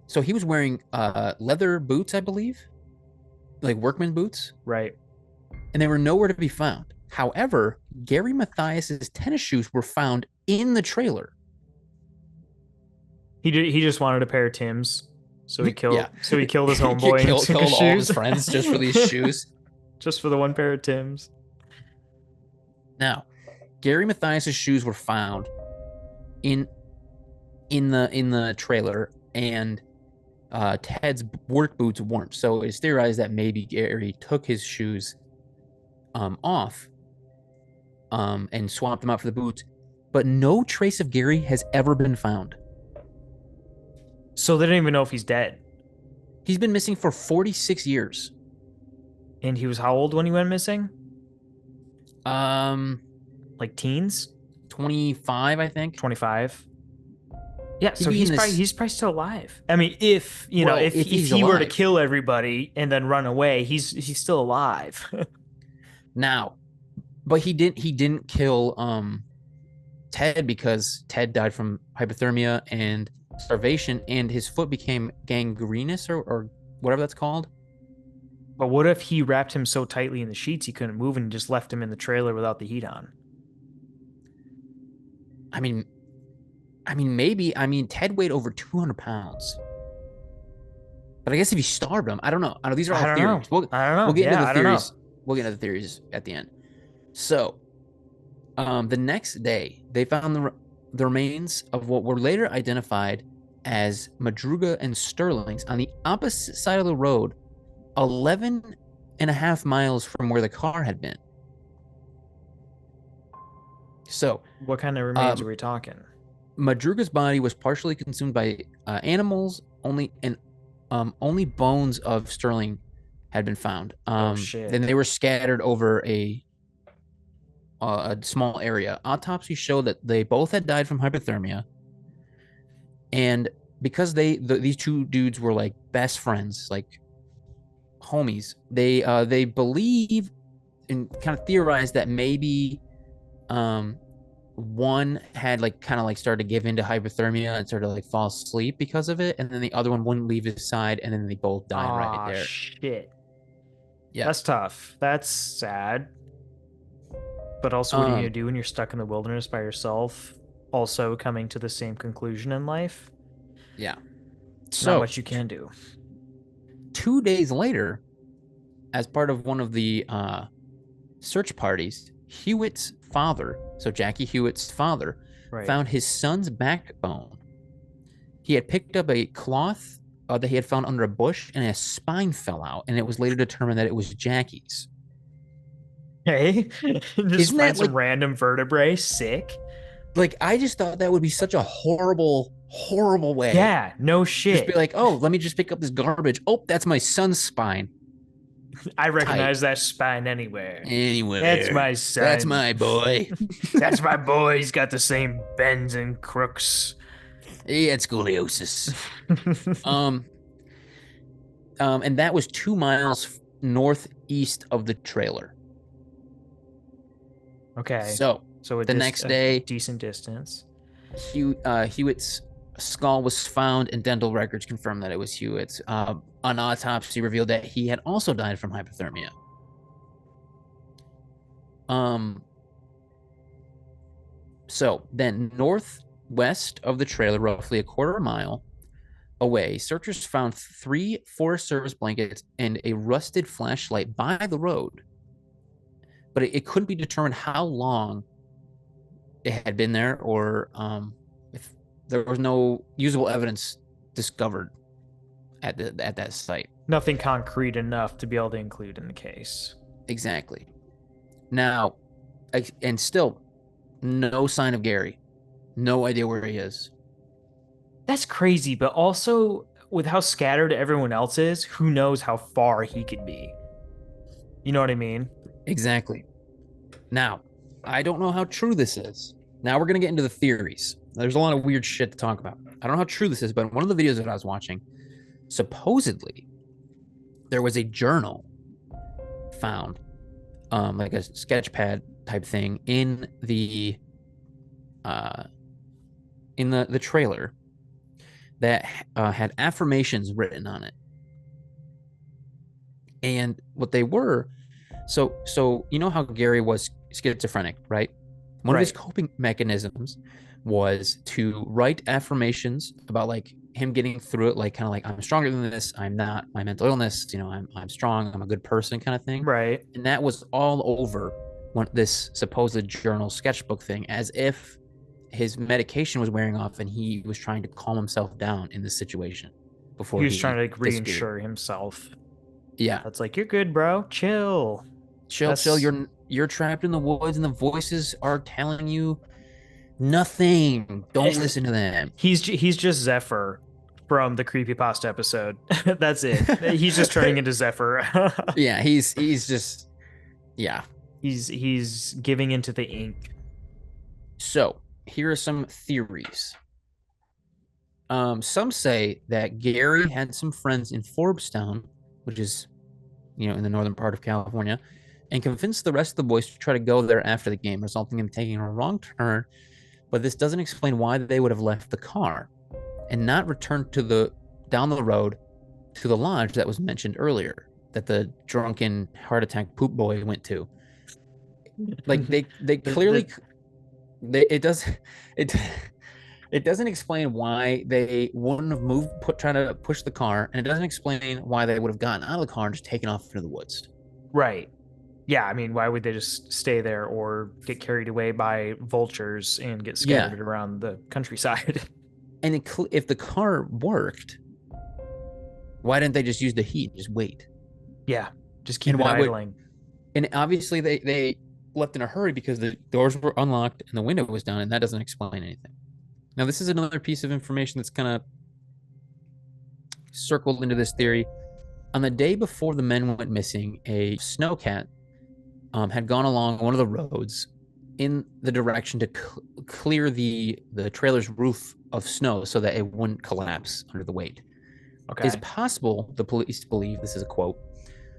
so he was wearing leather boots, I believe, like workman boots, Right. and they were nowhere to be found. However, Gary Mathias's tennis shoes were found in the trailer. He just wanted a pair of Tim's, so he Yeah, killed his homeboy and took his killed all of his shoes friends just for these shoes. just for the one pair of Tim's. Now, Gary Mathias's shoes were found in the trailer, and Ted's work boots weren't. So it's theorized that maybe Gary took his shoes off and swapped them out for the boots, but no trace of Gary has ever been found. So they don't even know if he's dead. He's been missing for 46 years. And he was how old when he went missing? Um, Like teens? 25, I think. 25? Yeah, He'd so be in he's probably this. he's probably still alive. I mean, if you know, Well, if if he's he were to alive kill everybody and then run away, he's still alive. now, but he didn't kill Ted because Ted died from hypothermia and starvation, and his foot became gangrenous or whatever that's called. But what if he wrapped him so tightly in the sheets he couldn't move and just left him in the trailer without the heat on? I mean, maybe. I mean, Ted weighed over 200 pounds. But I guess if you starved him, I don't know. I know these are I all don't know. theories. We'll I don't we'll know. get into Yeah, the I don't know. theories. We'll get into the theories at the end. So, the next day, they found the remains of what were later identified as Madruga and Sterling's on the opposite side of the road, 11 and a half miles from where the car had been. So, What kind of remains are um, we talking? Madruga's body was partially consumed by animals, only bones of Sterling had been found. Oh Then shit. they were scattered over a small area. Autopsy showed that they both had died from hypothermia, and because these two dudes were like best friends, like homies, they believe and kind of theorized that maybe um one had like kind of like started to give into hypothermia and started to like fall asleep because of it, and then the other one wouldn't leave his side, and then they both died right Ah, there. shit. Yeah. That's tough. That's sad. But also, what are you gonna Um. do when you're stuck in the wilderness by yourself? Also coming to the same conclusion in life? Yeah. Not So much you can do. 2 days later, as part of one of the search parties, Hewitt's father, so Jackie Hewitt's father, Right. found his son's backbone. He had picked up a cloth that he had found under a bush, and a spine fell out, and it was later determined that it was Jackie's. Hey, just Isn't find that some random vertebrae. Sick. like I just thought that would be such a horrible, horrible way. Yeah, no Just be shit. like, oh, let me just pick up this garbage. Oh, that's my son's spine. I Tight. recognize that spine anywhere. That's Anywhere. my That's son. my boy. That's my boy. He's got the same bends and crooks. He had scoliosis. Um, and that was 2 miles northeast of the trailer. Okay, So so the next a day, decent distance. Hewitt's skull was found, and dental records confirmed that it was Hewitt's. An autopsy revealed that he had also died from hypothermia. Um, so then northwest of the trailer, roughly a quarter mile away, searchers found 3 Forest Service blankets and a rusted flashlight by the road, but it couldn't be determined how long it had been there, or if there was no usable evidence discovered at that site. Nothing concrete enough to be able to include in the case. Exactly. Now, and still, no sign of Gary. No idea where he is. That's crazy, but also with how scattered everyone else is, who knows how far he could be? You know what I mean? Exactly. Now, I don't know how true this is. Now we're gonna get into the theories. There's a lot of weird shit to talk about. I don't know how true this is, but one of the videos that I was watching, supposedly there was a journal found, like a sketch pad type thing uh, in the trailer that had affirmations written on it. And what they were, so you know how Gary was schizophrenic, right? One of his Right. coping mechanisms was to write affirmations about like him getting through it, like kind of like I'm stronger than this, I'm not my mental illness, I'm strong, I'm a good person kind of thing. Right. And that was all over this supposed journal sketchbook thing, as if his medication was wearing off and he was trying to calm himself down in this situation He before was trying he to like disappeared. reinsure himself. Yeah. That's like, you're good, bro. Chill. Chill. That's You're trapped in the woods, and the voices are telling you nothing. Don't listen to them. he's just Zephyr from the creepypasta episode. That's it. He's just turning into Zephyr. Yeah, he's just yeah. He's giving into the ink. So here are some theories. Some say that Gary had some friends in Forbstown, which is in the northern part of California, and convinced the rest of the boys to try to go there after the game, resulting in taking a wrong turn. But this doesn't explain why they would have left the car and not returned to the down the road to the lodge that was mentioned earlier that the drunken heart attack poop boy went to. Like they clearly it does it it doesn't explain why they wouldn't have trying to push the car, and it doesn't explain why they would have gotten out of the car and just taken off into the woods. Right. Yeah, I mean, why would they just stay there or get carried away by vultures and get Yeah, scattered around the countryside? and if the car worked, why didn't they just use the heat and just wait? Yeah, just keep And it why would idling. and obviously they left in a hurry because the doors were unlocked and the window was down, and that doesn't explain anything. Now, this is another piece of information that's kind of circled into this theory. On the day before the men went missing, a snowcat had gone along one of the roads in the direction to clear the trailer's roof of snow so that it wouldn't collapse under the weight. It's Okay. possible, the police believe, this is a quote,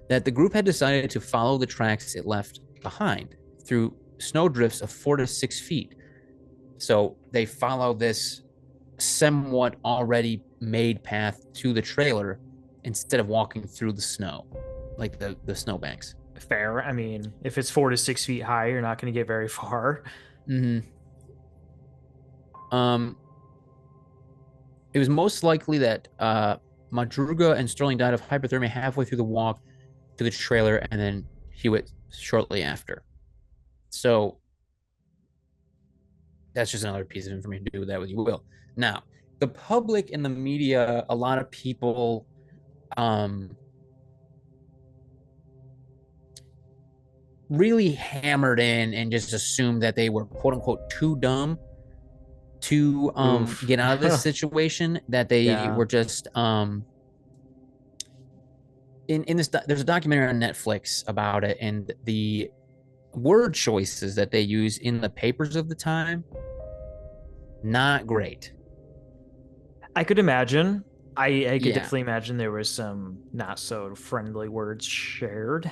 that the group had decided to follow the tracks it left behind through snow drifts of 4 to 6 feet. So they follow this somewhat already made path to the trailer instead of walking through the snow, like the snowbanks. Fair. I mean, if it's 4 to 6 feet high, you're not going to get very far. Mm-hmm. Um, it was most likely that Madruga and Sterling died of hypothermia halfway through the walk to the trailer, and then Hewitt shortly after. So that's just another piece of information. Do with that what you will. Now, the public and the media, a lot of people really hammered in and just assumed that they were quote unquote too dumb to Oof. get out of this situation, that they Yeah. were just in this there's a documentary on Netflix about it, and the word choices that they use in the papers of the time, not great. I could imagine. I could Yeah. definitely imagine there was some not so friendly words shared.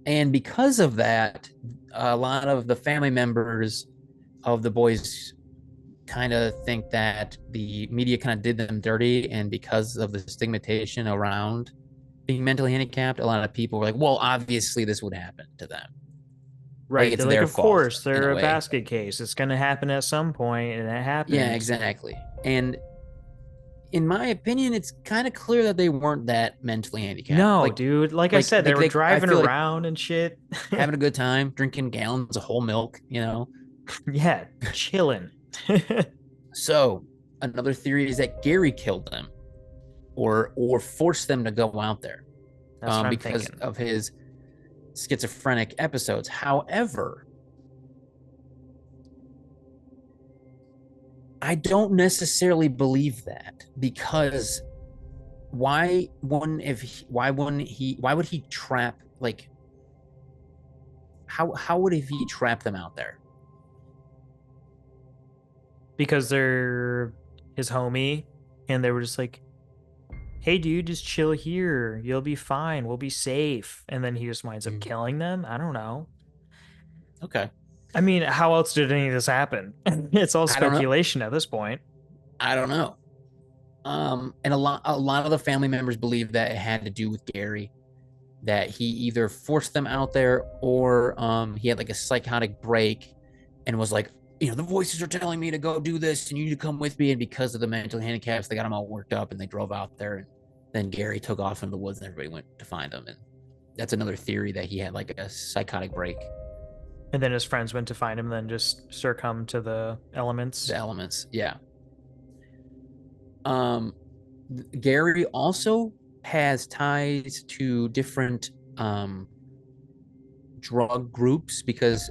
And because of that, a lot of the family members of the boys kind of think that the media kind of did them dirty. And because of the stigmatization around being mentally handicapped, a lot of people were like, well, obviously this would happen to them. Like Right. it's They're like, their of fault course, in a they're a way. basket case. It's going to happen at some point, and it Yeah, happened. exactly. And in my opinion, it's kind of clear that they weren't that mentally handicapped. No, dude. Like I Like, said, they like were I driving feel like around and shit. having a good time, drinking gallons of whole milk. Yeah, chilling. So another theory is that Gary killed them, or forced them to go out there, That's what I'm because thinking. of his schizophrenic episodes. However, I don't necessarily believe that, because why would he trap, like, how would he trap them out there? Because they're his homie, and they were just like, hey, dude, just chill here. You'll be fine. We'll be safe. And then he just winds up Mm, killing them. I don't know. okay. I mean, how else did any of this happen? It's all I don't know. speculation at this point. I don't know. And a lot of the family members believe that it had to do with Gary, that he either forced them out there, or he had like a psychotic break and was like, the voices are telling me to go do this and you need to come with me. And because of the mental handicaps, they got him all worked up and they drove out there. And then Gary took off into the woods and everybody went to find him. And that's another theory, that he had like a psychotic break. And then his friends went to find him, and then just succumb to the The elements. elements. Yeah. Um, Gary also has ties to different drug groups, because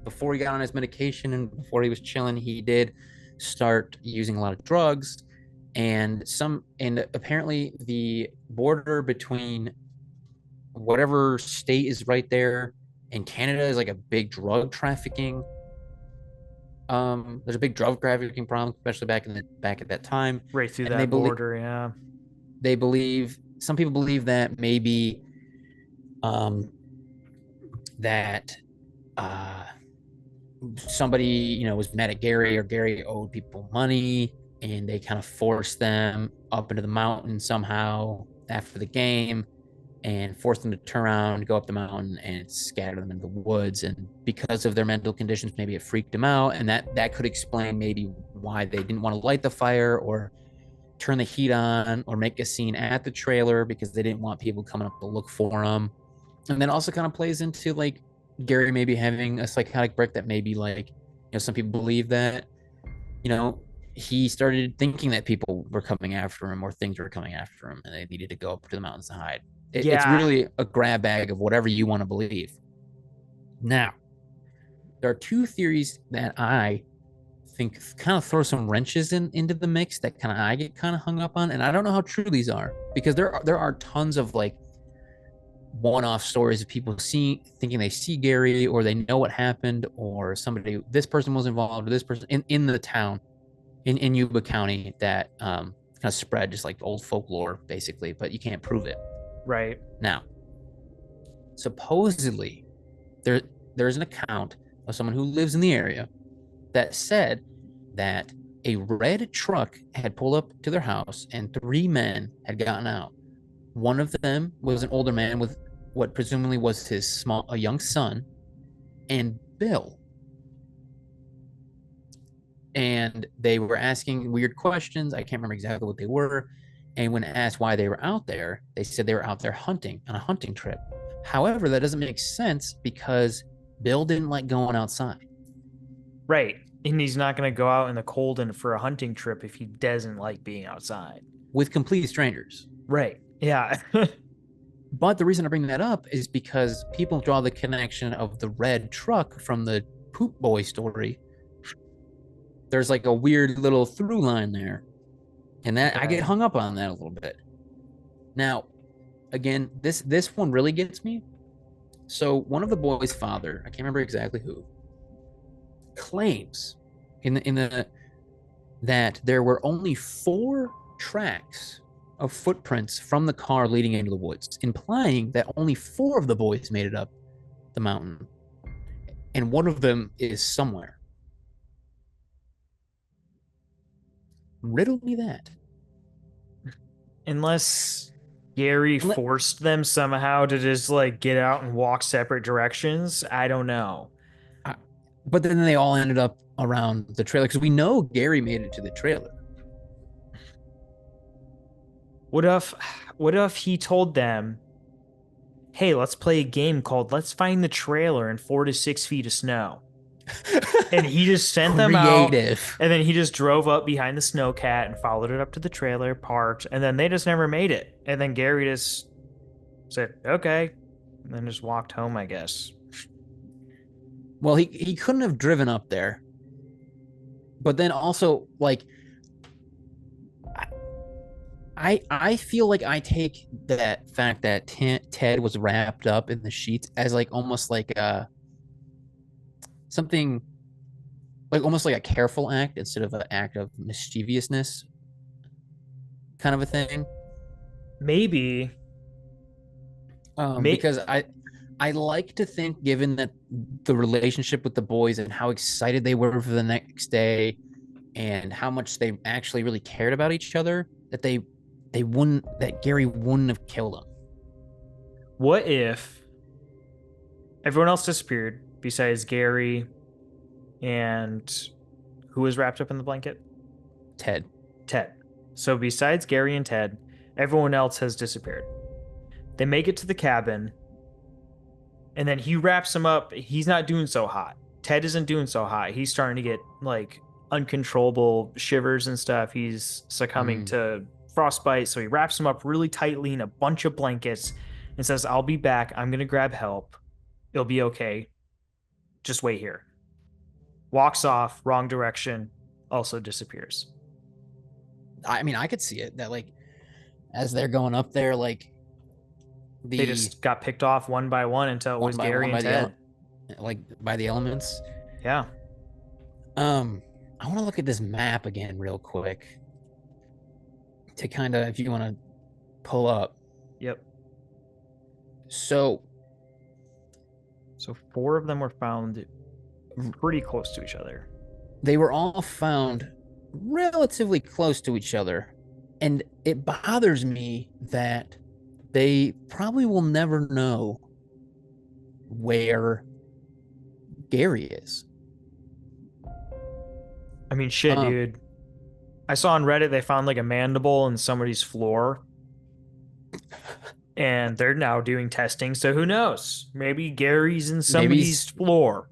before he got on his medication and before he was chilling, he did start using a lot of drugs. and apparently the border between whatever state is right there and Canada is like a big drug trafficking. There's a big drug trafficking problem, especially back at that time, Right through and they that believe border, yeah. some people believe that maybe um that uh somebody was mad at Gary, or Gary owed people money, and they kind of forced them up into the mountain somehow after the game, and forced them to turn around, go up the mountain, and scatter them into the woods. And because of their mental conditions, maybe it freaked them out, and that could explain maybe why they didn't want to light the fire or turn the heat on or make a scene at the trailer, because they didn't want people coming up to look for them. And then also kind of plays into like Gary maybe having a psychotic break, that maybe like some people believe that you know he started thinking that people were coming after him or things were coming after him, and they needed to go up to the mountains to hide. It's Yeah. really a grab bag of whatever you want to believe. Now, there are two theories that I think kind of throw some wrenches into the mix, that kind of I get kind of hung up on, and I don't know how true these are, because there are tons of like one-off stories of people thinking they see Gary, or they know what happened, or this person was involved, or this person in the town in Yuba County, that kind of spread just like old folklore basically, but you can't prove it. Right. Now, supposedly there there's an account of someone who lives in the area that said that a red truck had pulled up to their house and three men had gotten out. One of them was an older man with what presumably was a young son, and Bill. And they were asking weird questions. I can't remember exactly what they were. And when asked why they were out there, they said they were out there hunting on a hunting trip. However, that doesn't make sense, because Bill didn't like going outside Right. And he's not going to go out in the cold and for a hunting trip if he doesn't like being outside. with complete strangers. Right. Yeah. But the reason I bring that up is because people draw the connection of the red truck from the Poop Boy story. There's like a weird little through line there. And that I get Okay. hung up on that a little bit. Now, again, this one really gets me. So one of the boys' father, I can't remember exactly who, claims in the that there were only 4 tracks of footprints from the car leading into the woods, implying that only 4 of the boys made it up the mountain, and one of them is somewhere. Riddle me that. Unless Gary forced them somehow to just like get out and walk separate directions, I don't know. But then they all ended up around the trailer, because we know Gary made it to the trailer. What if what if he told them, "Hey, let's play a game called Let's Find the Trailer in 4 to 6 feet of snow." And he just sent them out, Creative. and then he just drove up behind the Snowcat and followed it up to the trailer, parked, and then they just never made it. And then Gary just said, "Okay," and then just walked home, I guess. Well, he couldn't have driven up there. But then also, like, I feel like I take that fact that Ted was wrapped up in the sheets as like almost like something, like almost like a careful act instead of an act of mischievousness, kind of a thing. Maybe, may Because I like to think, given that the relationship with the boys and how excited they were for the next day, and how much they actually really cared about each other, that that Gary wouldn't have killed him. what if everyone else disappeared besides Gary and who was wrapped up in the blanket? Ted. Ted. So besides Gary and Ted, everyone else has disappeared. They make it to the cabin, and then he wraps him up. He's not doing so hot. Ted isn't doing so hot. He's starting to get like uncontrollable shivers and stuff. He's succumbing Mm. to frostbite. So he wraps him up really tightly in a bunch of blankets and says, "I'll be back. I'm going to grab help. It'll be okay. Just wait here." Walks off, wrong direction, also disappears. I mean, I could see it that like as they're going up there, like They the just got picked off one by one until it one was by Gary one and by Ted. like by the elements. Yeah. Um, I want to look at this map again real quick to kind of if you want to pull up. Yep. So So four of them were found pretty close to each other. they were all found relatively close to each other. And it bothers me that they probably will never know where Gary is. I mean, shit, Um, dude. I saw on Reddit they found like a mandible in somebody's floor, and they're now doing testing. So who knows? Maybe Gary's in maybe, somebody's floor.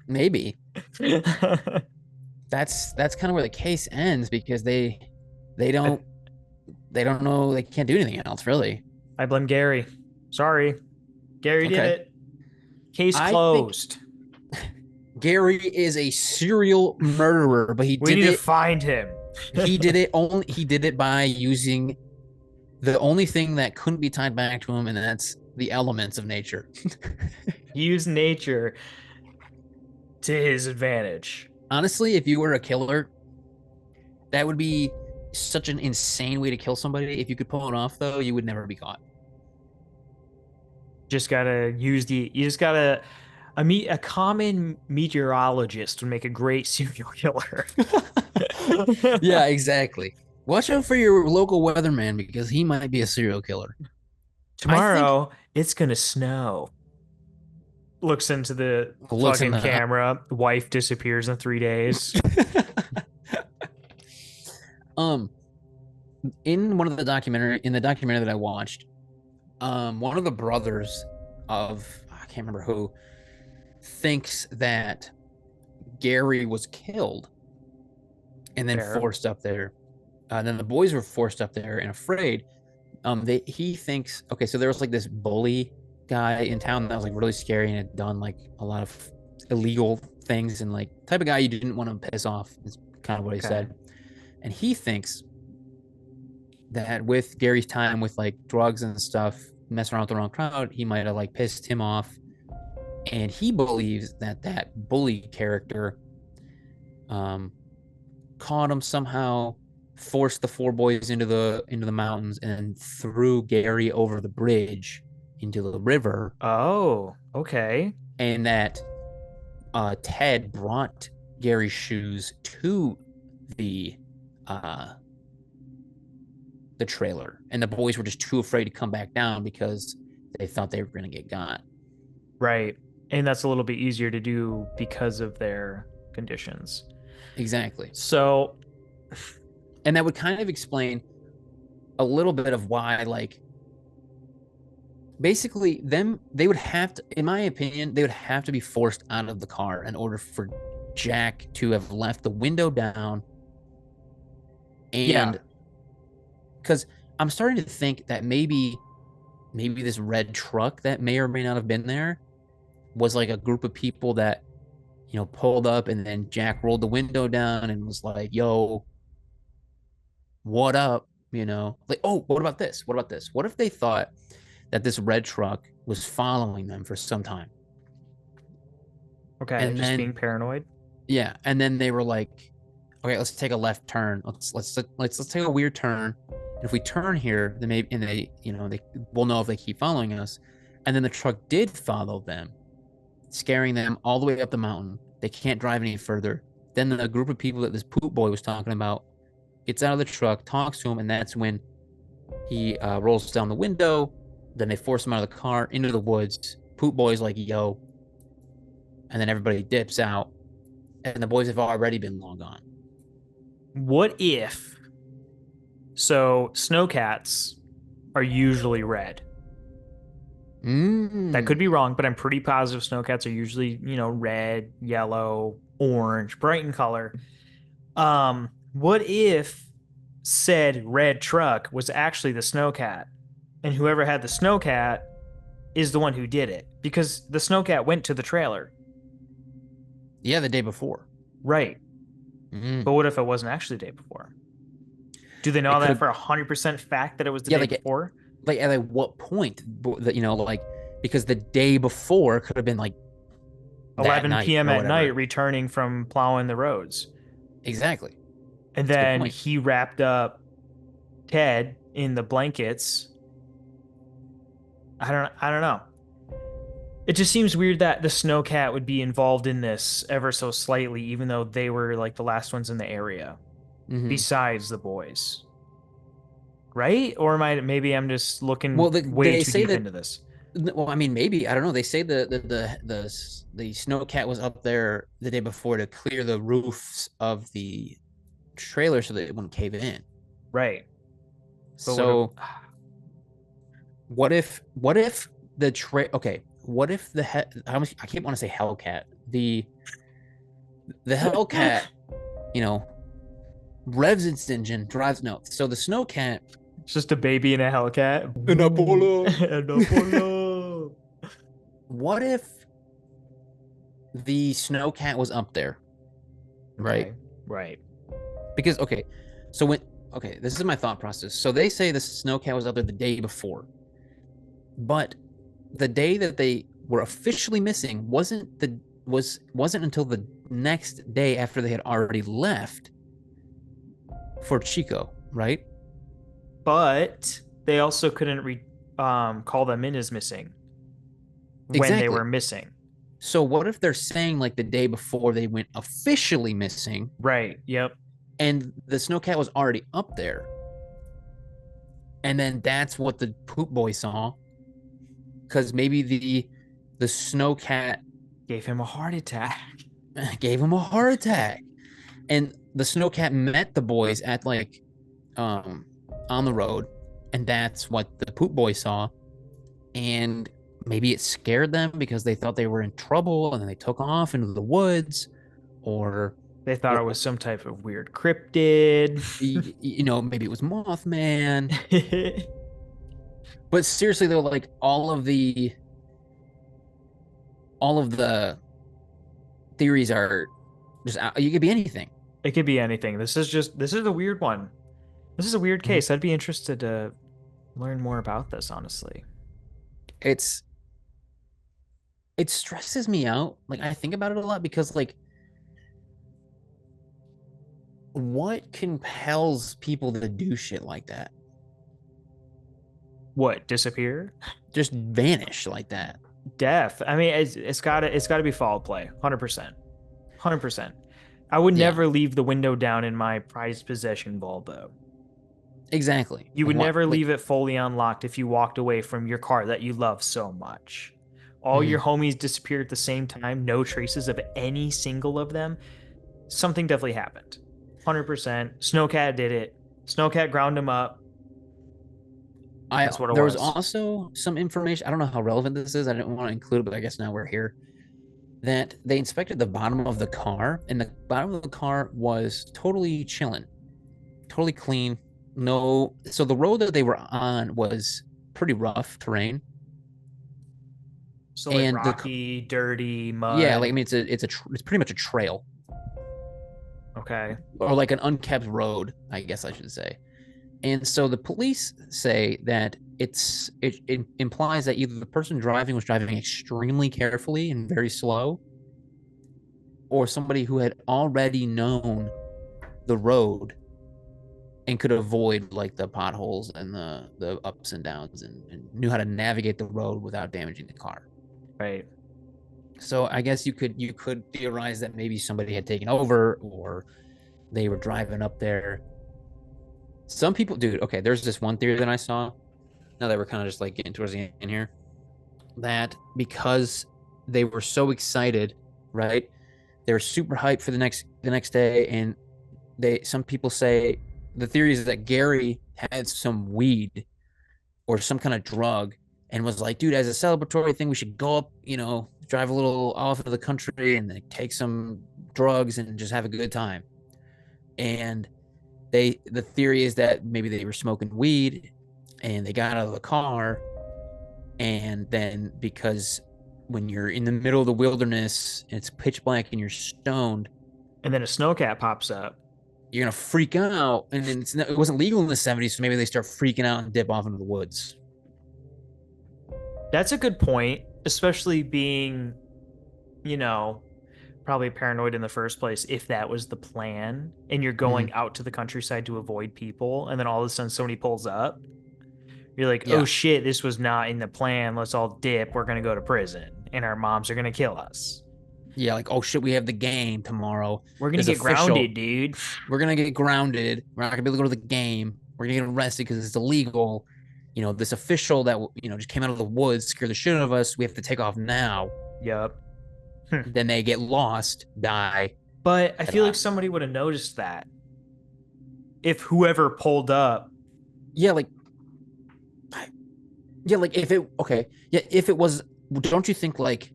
maybe that's kind of where the case ends because they I, don't they don't know they can't do anything else really. I blame Gary. Sorry. Gary did Okay, it. Case I think closed. Gary is a serial murderer, but We need to find him. he did it by using the only thing that couldn't be tied back to him, and that's the elements of nature. Use nature to his advantage. Honestly, if you were a killer, that would be such an insane way to kill somebody. If you could pull it off, though, you would never be caught. Just gotta use the. You just gotta. A common meteorologist would make a great serial killer. Yeah, exactly. Watch out for your local weatherman because he might be a serial killer. I think Tomorrow it's gonna snow. Looks into the looks in fucking the camera. Wife disappears in 3 days. um in the documentary that I watched, one of the brothers of I can't remember who thinks that Gary was killed and then Fair. forced up there. And then the boys were forced up there and afraid. He thinks okay, so there was like this bully guy in town that was like really scary and had done like a lot of illegal things and like type of guy you didn't want to piss off is kind of what he Okay. said. And he thinks that with Gary's time with like drugs and stuff, messing around with the wrong crowd, he might have like pissed him off. And he believes that that bully character um, caught him somehow, forced the four boys into the mountains, and threw Gary over the bridge into the river. Oh, okay. And that Ted brought Gary's shoes to the uh, the trailer, and the boys were just too afraid to come back down because they thought they were going to get got. Right. And that's a little bit easier to do because of their conditions. Exactly. So, And that would kind of explain a little bit of why, like, basically, they would have to, in my opinion, they would have to be forced out of the car in order for Jack to have left the window down. yeah. And because I'm starting to think that maybe this red truck that may or may not have been there was like a group of people that pulled up, and then Jack rolled the window down and was like, yo, what up? Like, oh, what about this? What about this? What if they thought that this red truck was following them for some time? Okay. And Just then, being paranoid. yeah, and then they were like, okay, let's take a left turn. Let's take a weird turn. And if we turn here, then maybe, and they will know if they keep following us. And then the truck did follow them, scaring them all the way up the mountain. They can't drive any further. Then the group of people that this poop boy was talking about gets out of the truck, talks to him, and that's when he rolls down the window. Then they force him out of the car into the woods. Poop boy's like, yo. And then everybody dips out. And the boys have already been long gone. What if? So, snowcats are usually red. That could Mm. be wrong, but I'm pretty positive snowcats are usually, red, yellow, orange, bright in color. What if said red truck was actually the snowcat, and whoever had the snowcat is the one who did it? Because the snowcat went to the trailer. Yeah, the day before. Right. Mm. But what if it wasn't actually the day before? Do they know It could that have, for 100% fact that it was the yeah, day before? like at what point that like because the day before could have been like that 11 night p.m. or at whatever. night, returning from plowing the roads. Exactly. And That's a good then point. he wrapped up Ted in the blankets. I don't know. It just seems weird that the Snowcat would be involved in this ever so slightly, even though they were like the last ones in the area, Hmm. besides the boys. Right? Or am I maybe I'm just looking Well, way they too say deep that. into this. Well, I mean, maybe I don't know. They say the snowcat was up there the day before to clear the roofs of the trailer so that it wouldn't cave in. Right. But what if So what if the okay, what if I can't want to say Hellcat. The Hellcat, you know, revs its engine, drives no. So the Snowcat it's just a baby in a Hellcat? an Boom. Apollo. And Apollo. What if the Snowcat was up there, right? Okay. Right. Because okay, so when okay, this is my thought process. So they say the Snowcat was up there the day before, but the day that they were officially missing wasn't until the next day after they had already left for Chico, right? But they also couldn't call them in as missing when they were Exactly. missing. So what if they're saying like the day before they went officially missing Right. Yep. and the Snowcat was already up there? And then that's what the poop boy saw because maybe the Snowcat Gave him a heart attack. gave him a heart attack. And the Snowcat met the boys at like um on the road, and that's what the poop boy saw. And maybe it scared them because they thought they were in trouble, and then they took off into the woods, or They thought it was some type of weird cryptid. maybe it was Mothman. But seriously though, like all of the theories are just you could be anything. It could be anything. This is a weird one. This is a weird Mhm. case. I'd be interested to learn more about this, honestly. It's it stresses me out. Like I think about it a lot because like what compels people to do shit like that? What, disappear? Just vanish like that. Death. I mean, it's gotta be foul play. 100%. 100%. I would Yeah, never leave the window down in my prized possession vault, though. exactly. You Like would what? never Like, leave it fully unlocked if you walked away from your car that you love so much. All your mhm. homies disappeared at the same time, no traces of any single of them. Something definitely happened. 100%. Snowcat did it. Snowcat ground him up. I That's what it there was was. also some information. I don't know how relevant this is. I didn't want to include it, but I guess now we're here. That they inspected the bottom of the car, and the bottom of the car was totally chilling, totally clean. No, so the road that they were on was pretty rough terrain, So like and rocky, dirty, yeah, like I mud. mean, it's pretty much a trail Okay. or like an unkept road, I guess I should say. And so the police say that it implies that either the person driving was driving extremely carefully and very slow, or somebody who had already known the road and could avoid like the potholes and the ups and downs and knew how to navigate the road without damaging the car. Right. So I guess you could theorize that maybe somebody had taken over or they were driving up there. Some people, dude, okay, there's this one theory that I saw. Now that we're kind of just like getting towards the end here, that because they were so excited, right? They were super hyped for the next day, and some people say the theory is that Gary had some weed or some kind of drug and was like, dude, as a celebratory thing, we should go up, drive a little off of the country and take some drugs and just have a good time. And the theory is that maybe they were smoking weed and they got out of the car, and then because when you're in the middle of the wilderness and it's pitch black and you're stoned, And then a snowcat pops up. you're gonna freak out, and then it wasn't legal in the 70s, so maybe they start freaking out and dip off into the woods. That's a good point, especially being, you know, probably paranoid in the first place if that was the plan and you're Mm-hmm. going out to the countryside to avoid people and then all of a sudden somebody pulls up. You're like, oh Yeah, shit, this was not in the plan. Let's all dip. We're going to go to prison and our moms are going to kill us. yeah, like, oh shit, we have the game tomorrow. We're going to It's get grounded, official. dude. We're gonna get grounded. We're not gonna be able to go to the game. We're gonna get arrested because it's illegal. This official that just came out of the woods, scared the shit out of us. We have to take off now. Yep. Then they get lost, die. But I And, feel like somebody would have noticed that if whoever pulled up. yeah, like if it okay, yeah, if it was, don't you think like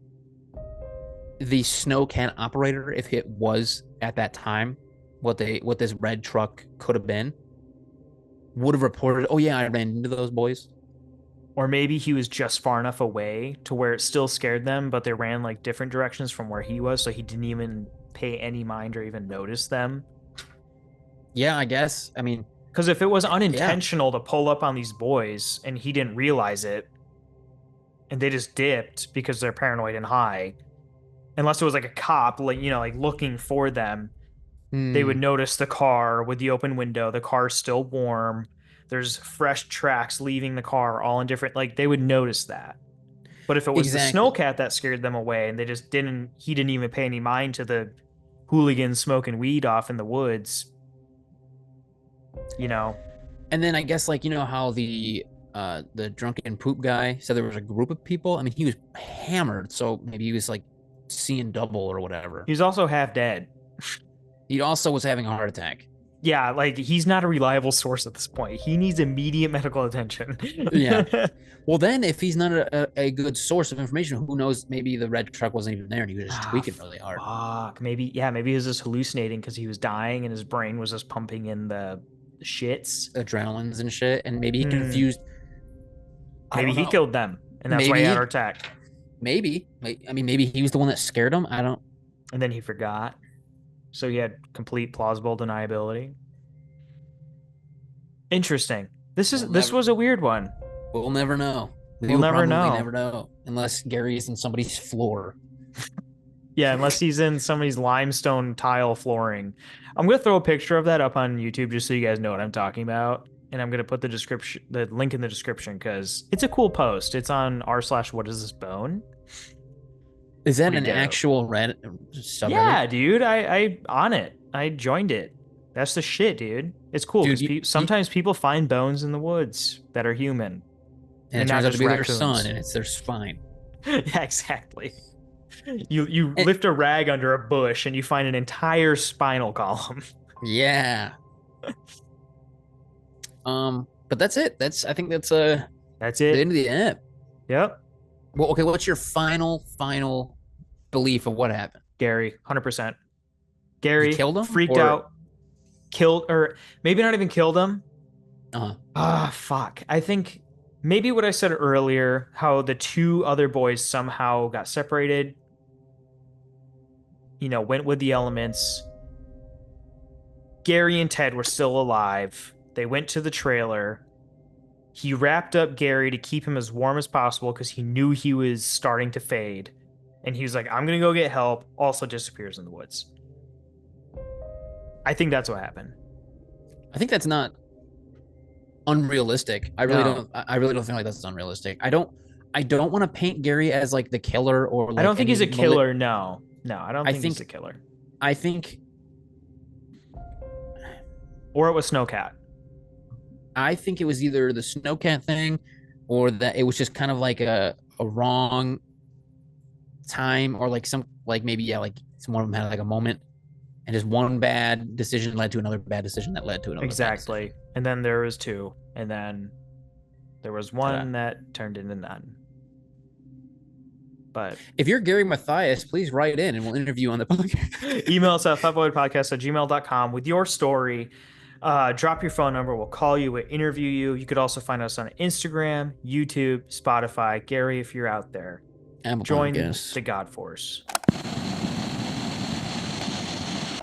the Snowcat operator, if it was at that time, what this red truck could have been, would have reported, oh yeah, I ran into those boys. Or maybe he was just far enough away to where it still scared them, but they ran like different directions from where he was, so he didn't even pay any mind or even notice them. Yeah, I guess. I mean, Because if it was yeah. unintentional to pull up on these boys and he didn't realize it, and they just dipped because they're paranoid and high, unless it was like a cop, like like looking for them, they would Hmm. notice the car with the open window. The car's still warm. There's fresh tracks leaving the car, all in different. Like they would notice that. But if it was the Exactly. snowcat that scared them away, and they just didn't, he didn't even pay any mind to the hooligans smoking weed off in the woods. You know, And then I guess like how the drunken poop guy said there was a group of people. I mean, he was hammered, so maybe he was like seeing double or whatever. he's also half dead. He also was having a heart attack. Yeah, like he's not a reliable source at this point. He needs immediate medical attention. Yeah. Well, then if he's not a good source of information, who knows? Maybe the red truck wasn't even there and he was just Ah, tweaking really hard. fuck. Maybe, yeah, maybe he was just hallucinating because he was dying and his brain was just pumping in the shits. Adrenalines and shit. And maybe he Hmm. confused. I Maybe don't he know. killed them and that's why he Maybe had a he, heart attack. maybe. I mean, maybe he was the one that scared him. I don't. And then he forgot. So he had complete plausible deniability. Interesting. We'll This never. was a weird one. We'll never know. We We'll will never probably know. never know unless Gary is in somebody's floor. Yeah, unless he's in somebody's limestone tile flooring. I'm gonna throw a picture of that up on YouTube just so you guys know what I'm talking about. And I'm gonna put the link in the description because it's a cool post. It's on r/what is this bone. Is that Pretty an dope. actual Reddit subreddit? Yeah, dude. I on it. I joined it. That's the shit, dude. It's cool Dude, because sometimes people find bones in the woods that are human and it and not turns out to just be their son, raccoons. and it's their spine. Yeah, exactly. You And, lift a rag under a bush and you find an entire spinal column. yeah. But that's it. I think that's That's the it. end of the app. Yep. Well, okay, what's your final belief of what happened? Gary, 100%. He Gary killed him freaked or out, killed, or maybe not even killed him. uh Ah, fuck. I think maybe what I said earlier, how the two other boys somehow got separated, went with the elements. Gary and Ted were still alive. They went to the trailer. He wrapped up Gary to keep him as warm as possible because he knew he was starting to fade. And he was like, I'm going to go get help. Also disappears in the woods. I think that's what happened. I think that's not unrealistic. No, I really don't think like that's unrealistic. I don't want to paint Gary as like the killer or I like don't think he's any a killer. No, no, I don't I think he's a think killer. I think Or it was Snowcat. I think it was either the Snowcat thing or that it was just kind of like a wrong time or like some like maybe yeah like some one of them had like a moment and just one bad decision led to another bad decision that led to another bad decision. Exactly. And then there was two. And then there was Ta-da. one that turned into none. But If you're Gary Mathias, please write in and we'll interview you on the podcast. email us at fatboypodcast@gmail.com with your story. Drop your phone number. We'll call you. We'll interview you. You could also find us on Instagram, YouTube, Spotify. Gary, if you're out there, I'm a join podcast. the God Force.